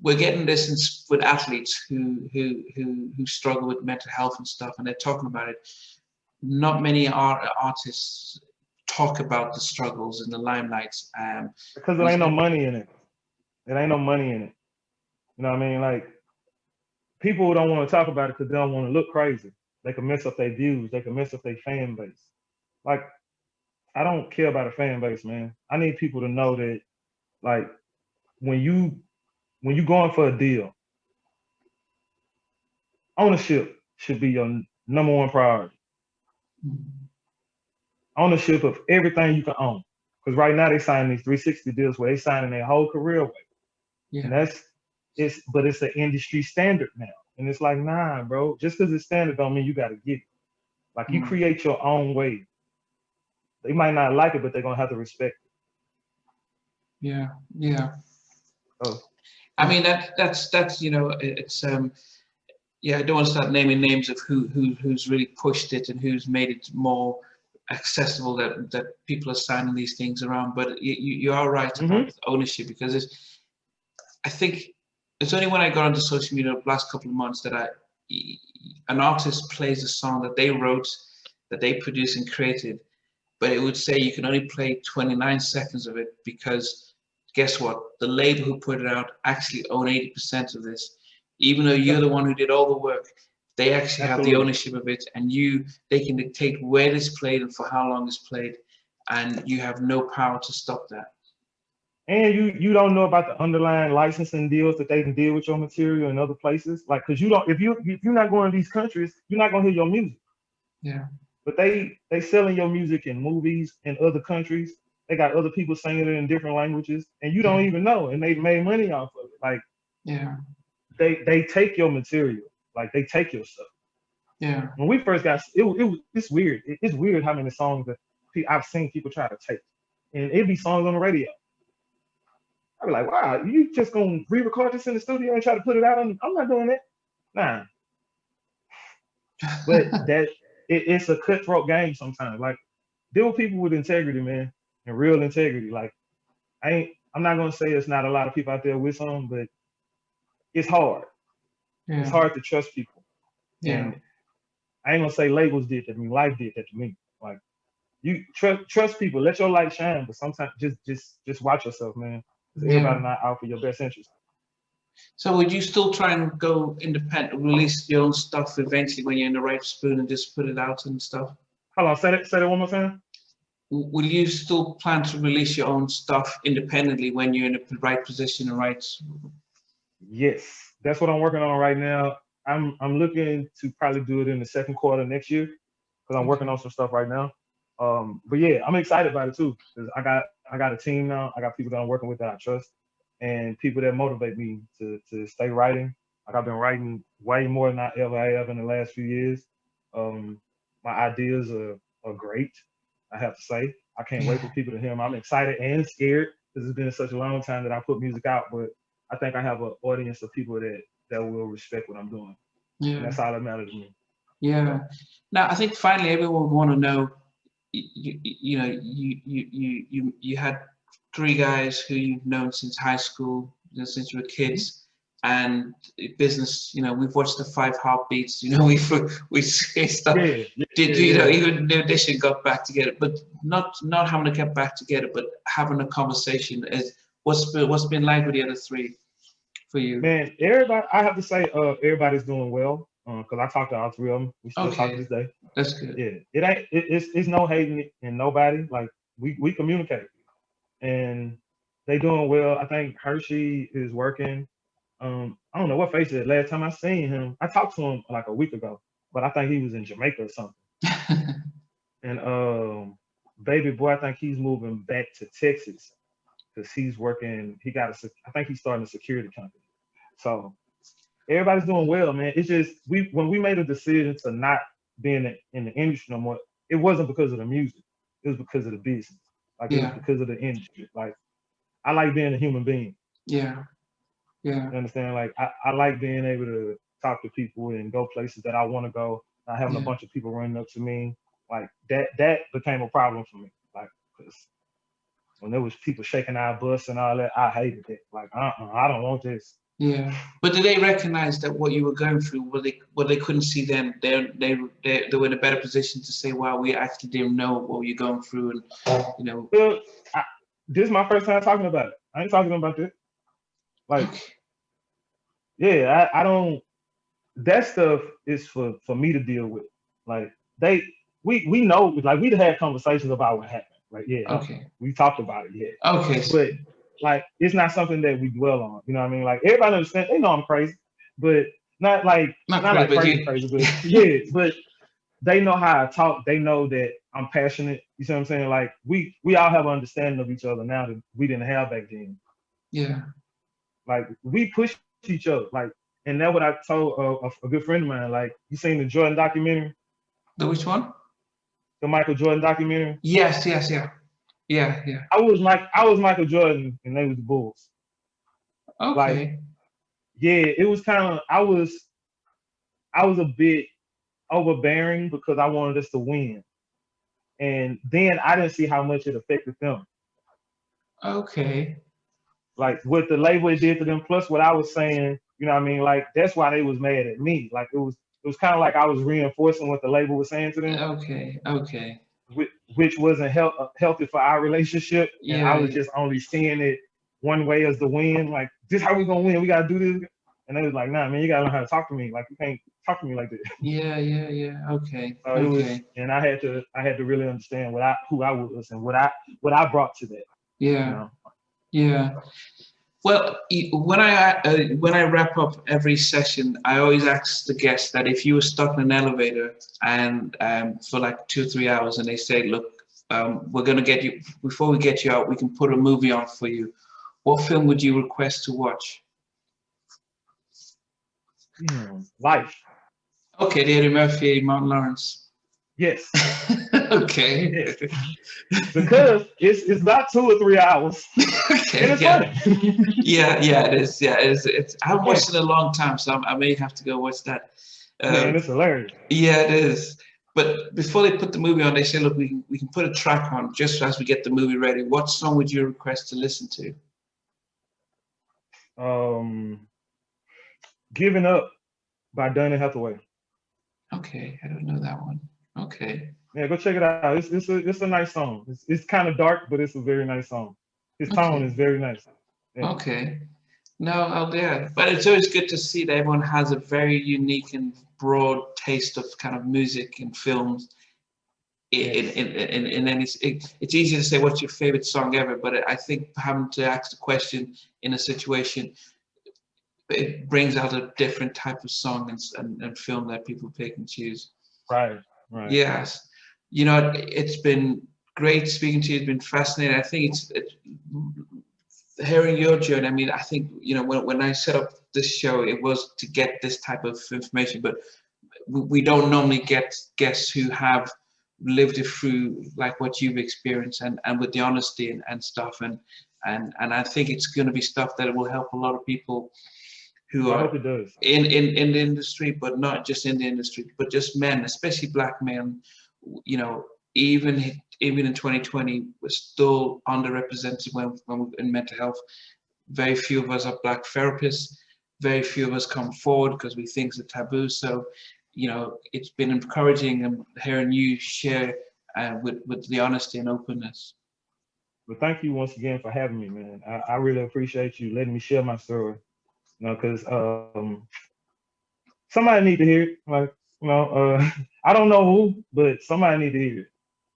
A: we're getting this with athletes who struggle with mental health and stuff, and they're talking about it. Not many artists talk about the struggles and the limelight.
B: Because there ain't no money in it. There ain't no money in it. You know what I mean? Like, people don't want to talk about it because they don't want to look crazy. They can mess up their views. They can mess up their fan base. Like, I don't care about a fan base, man. I need people to know that, like, when you going for a deal, ownership should be your number one priority. Ownership of everything you can own. Because right now they signing these 360 deals where they signing their whole career away. Yeah. And but it's an industry standard now. And it's like, nah, bro, just because it's standard don't mean you got to get it. Like, you create your own way. They might not like it, but they're going to have to respect it.
A: Yeah. I mean, that's you know, it's I don't want to start naming names of who's really pushed it and who's made it more accessible that people are signing these things around. But you are right about ownership, because I think it's only when I got onto social media the last couple of months that an artist plays a song that they wrote, that they produced and created, but it would say you can only play 29 seconds of it, because guess what? The label who put it out actually own 80% of this. Even though you're the one who did all the work, they actually have the ownership of it, and they can dictate where it's played and for how long it's played, and you have no power to stop that.
B: And you don't know about the underlying licensing deals that they can deal with your material in other places. Like, cause you don't, if you're not going to these countries, you're not gonna hear your music.
A: Yeah.
B: But they selling your music in movies in other countries. They got other people singing it in different languages, and you don't even know, and they made money off of it. Like,
A: yeah,
B: they take your material, like they take your stuff.
A: Yeah.
B: When we first got it's weird. It's weird how many songs that I've seen people try to take, and it'd be songs on the radio. I'd be like, wow, you just gonna re-record this in the studio and try to put it out on? I'm not doing that. Nah. But it's a cutthroat game sometimes. Like, deal with people with integrity, man, and real integrity. Like, I'm not gonna say it's not a lot of people out there with some, but it's hard.
A: Yeah.
B: It's hard to trust people.
A: Yeah.
B: And I ain't gonna say labels did that to me. Life did that to me. Like, you trust people, let your light shine, but sometimes just watch yourself, man. Everybody not out for your best interest.
A: So would you still try and go independent, release your own stuff eventually when you're in the right spoon and just put it out and stuff?
B: Hold on, say that one more time.
A: Will you still plan to release your own stuff independently when you're in the right position and right?
B: Yes, that's what I'm working on right now. I'm looking to probably do it in the second quarter next year, because I'm working on some stuff right now. But yeah, I'm excited about it too, because I got a team now. I got people that I'm working with that I trust, and people that motivate me to stay writing. Like, I've been writing way more than I ever have in the last few years. My ideas are great, I have to say. I can't wait for people to hear them. I'm excited and scared, because it's been such a long time that I put music out, but I think I have an audience of people that will respect what I'm doing. Yeah. And that's all that matters to me.
A: Yeah. Now, I think finally everyone would want to know, you had 3 guys who you've known since high school, since you were kids, and business. We've watched the 5 Heartbeats. We stuff. Even New Edition got back together, but not having to get back together, but having a conversation. What's been like with the other 3 for you?
B: Man, everybody, I have to say, everybody's doing well. Because I talked to all 3 of them. We still talk to this day.
A: That's good.
B: Yeah, it's no hating in nobody. Like, we communicate, and they doing well. I think Hershey is working. I don't know what face it. Last time I seen him, I talked to him like a week ago, but I think he was in Jamaica or something. And baby boy, I think he's moving back to Texas, because he's working. I think he's starting a security company. So everybody's doing well, man. It's just when we made a decision to not be in the industry no more, it wasn't because of the music. It was because of the business. Like, it was because of the industry. Like, I like being a human being.
A: Yeah. Yeah.
B: You understand? Like, I like being able to talk to people and go places that I want to go. Not having a bunch of people running up to me. Like, that became a problem for me. Like, because when there was people shaking our bus and all that, I hated it. Like, I don't want this.
A: Yeah, but did they recognize that what you were going through, what they couldn't see then, they were in a better position to say, wow, we actually didn't know what you're going through, and
B: Well, this is my first time talking about it. I ain't talking about this. Like, yeah, I don't. That stuff is for me to deal with. Like, we know, like, we'd had conversations about what happened. Like, we talked about it. Yeah.
A: Okay.
B: But like, it's not something that we dwell on. You know what I mean? Like, everybody understands. They know I'm crazy, but not like crazy, but yeah. But they know how I talk. They know that I'm passionate. You see what I'm saying? Like, we all have an understanding of each other now that we didn't have back then.
A: Yeah.
B: Like, we push each other. Like, and that's what I told a good friend of mine. Like, you seen the Jordan documentary?
A: The which one?
B: The Michael Jordan documentary?
A: Yes. Yeah.
B: I was Michael Jordan, and they was the Bulls.
A: Okay.
B: Like, yeah, it was kind of, I was a bit overbearing because I wanted us to win. And then I didn't see how much it affected them.
A: Okay.
B: Like what the label did to them, plus what I was saying, you know what I mean? Like that's why they was mad at me. Like it was kind of like I was reinforcing what the label was saying to them.
A: Okay. Okay.
B: Which wasn't healthy for our relationship. And
A: Yeah.
B: I was just only seeing it one way as the win. Like, this how we gonna win. We gotta do this. And they was like, nah, man, you gotta learn how to talk to me. Like, you can't talk to me like this.
A: Yeah. Yeah. Yeah. Okay.
B: So it was, and I had to really understand who I was and what I brought to that.
A: Yeah.
B: You know?
A: Yeah. Well, when I wrap up every session, I always ask the guests that if you were stuck in an elevator and for like 2 or 3 hours, and they say, "Look, we're gonna get you. Before we get you out, we can put a movie on for you. What film would you request to watch?"
B: Life.
A: Okay, the Eddie Murphy, Martin Lawrence.
B: Yes.
A: Okay.
B: Yes. Because it's about 2 or 3 hours.
A: Okay.
B: And it's funny.
A: Yeah, it is. Yeah, it's. I haven't watched it in a long time, so I may have to go watch that.
B: Man, it's hilarious.
A: Yeah, it is. But before they put the movie on, they say, "Look, we can put a track on just as we get the movie ready." What song would you request to listen to?
B: Giving Up by Donny Hathaway.
A: Okay, I don't know that one. Okay.
B: Yeah, go check it out. It's a nice song. It's kind of dark, but it's a very nice song. His tone is very nice. Yeah.
A: Okay. No, yeah, but it's always good to see that everyone has a very unique and broad taste of kind of music and films. It's easy to say what's your favorite song ever, but I think having to ask the question in a situation, it brings out a different type of song and film that people pick and choose.
B: Right.
A: Yes. You know, it's been great speaking to you. It's been fascinating. I think it's hearing your journey. I mean, I think, you know, when I set up this show, it was to get this type of information, but we don't normally get guests who have lived it through like what you've experienced and with the honesty and stuff. And I think it's going to be stuff that will help a lot of people who
B: I
A: are
B: hope it does.
A: in the industry, but not just in the industry, but just men, especially Black men. You know, even in 2020, we're still underrepresented when in mental health. Very few of us are Black therapists. Very few of us come forward because we think it's a taboo. So, you know, it's been encouraging and hearing you share with the honesty and openness.
B: Well, thank you once again for having me, man. I really appreciate you letting me share my story. You know, because somebody need to hear it. Like, you know, I don't know who, but somebody need to hear it.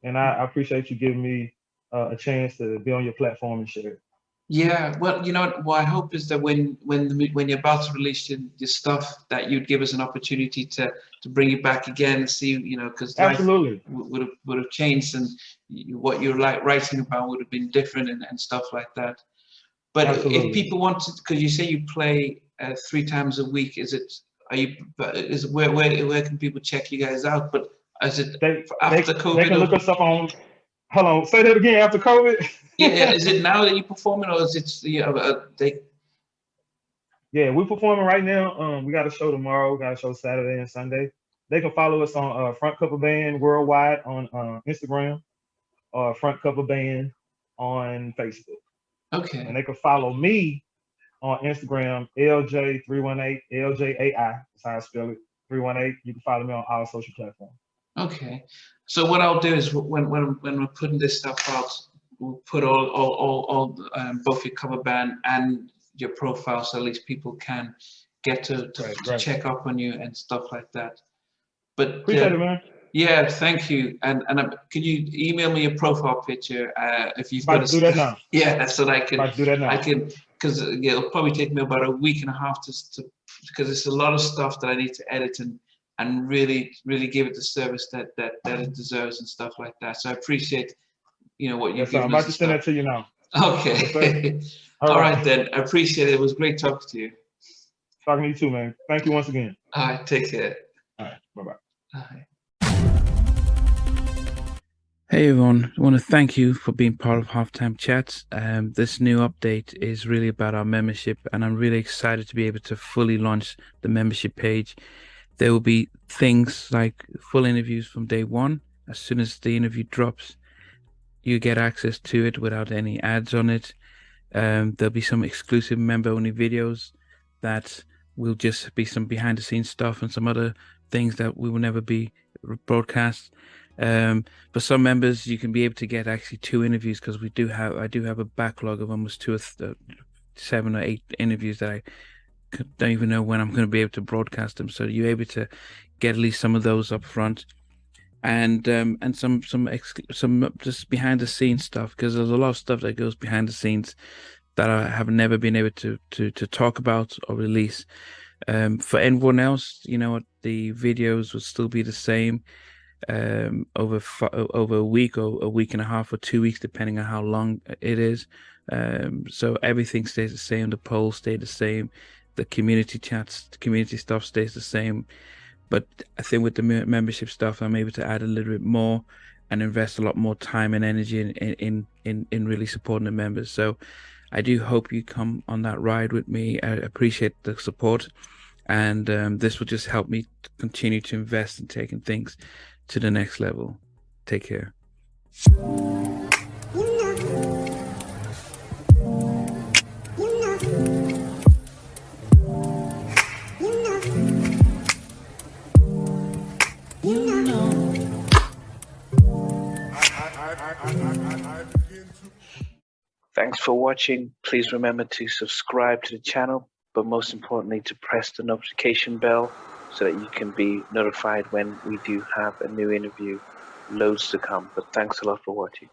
B: And I appreciate you giving me a chance to be on your platform and share it.
A: Yeah, well, you know what I hope is that when you're about to release your stuff, that you'd give us an opportunity to bring you back again and see, you know, because life would have changed and what you're like writing about would have been different and stuff like that. But if people want to, because you say you play 3 times a week, where can people check you guys out? But is it after COVID?
B: They can look us up on. Hold on, say that again. After COVID.
A: Yeah. Is it now that you're performing, or is it
B: Yeah, we're performing right now. We got a show tomorrow. We got a show Saturday and Sunday. They can follow us on Front Cover Band Worldwide on Instagram, or Front Cover Band on Facebook.
A: Okay.
B: And they can follow me on Instagram, LJai318, LJai. That's how I spell it. 318. You can follow me on all social platforms.
A: Okay. So what I'll do is when we're putting this stuff out, we'll put all both your cover band and your profile, so at least people can get to check up on you and stuff like that. But
B: appreciate it, man.
A: Yeah, thank you. And can you email me your profile picture if you've got to
B: do that now?
A: Yeah, so that I can
B: do that now.
A: I can, because it'll probably take me about a week and a half to because it's a lot of stuff that I need to edit and really give it the service that it deserves and stuff like that. So I appreciate, you know, what you've given us.
B: I'm about to send that to you now.
A: Okay. All right then. I appreciate it. It was great talking to you.
B: Talking to you too, man. Thank you once again.
A: All right. Take care.
B: All right. Bye-bye.
A: Bye. Hey everyone, I want to thank you for being part of Halftime Chats. This new update is really about our membership, and I'm really excited to be able to fully launch the membership page. There will be things like full interviews from day one,
C: As soon as the interview drops, you get access to it without any ads on it. There'll be some exclusive member-only videos that will just be some behind-the-scenes stuff and some other things that we will never be broadcast. For some members, you can be able to get actually 2 interviews, because I do have a backlog of almost 7 or 8 interviews that I don't even know when I'm going to be able to broadcast them. So you're able to get at least some of those up front, and some just behind the scenes stuff, because there's a lot of stuff that goes behind the scenes that I have never been able to talk about or release. For anyone else, you know what, the videos will still be the same over a week or a week and a half or 2 weeks, depending on how long it is. So everything stays the same. The polls stay the same. The community chats, the community stuff stays the same. But I think with the membership stuff, I'm able to add a little bit more and invest a lot more time and energy in really supporting the members. So I do hope you come on that ride with me. I appreciate the support, and this will just help me continue to invest in taking things to the next level. Take care. Thanks for watching. Please remember to subscribe to the channel, but most importantly to press the notification bell so that you can be notified when we do have a new interview. Loads to come, but thanks a lot for watching.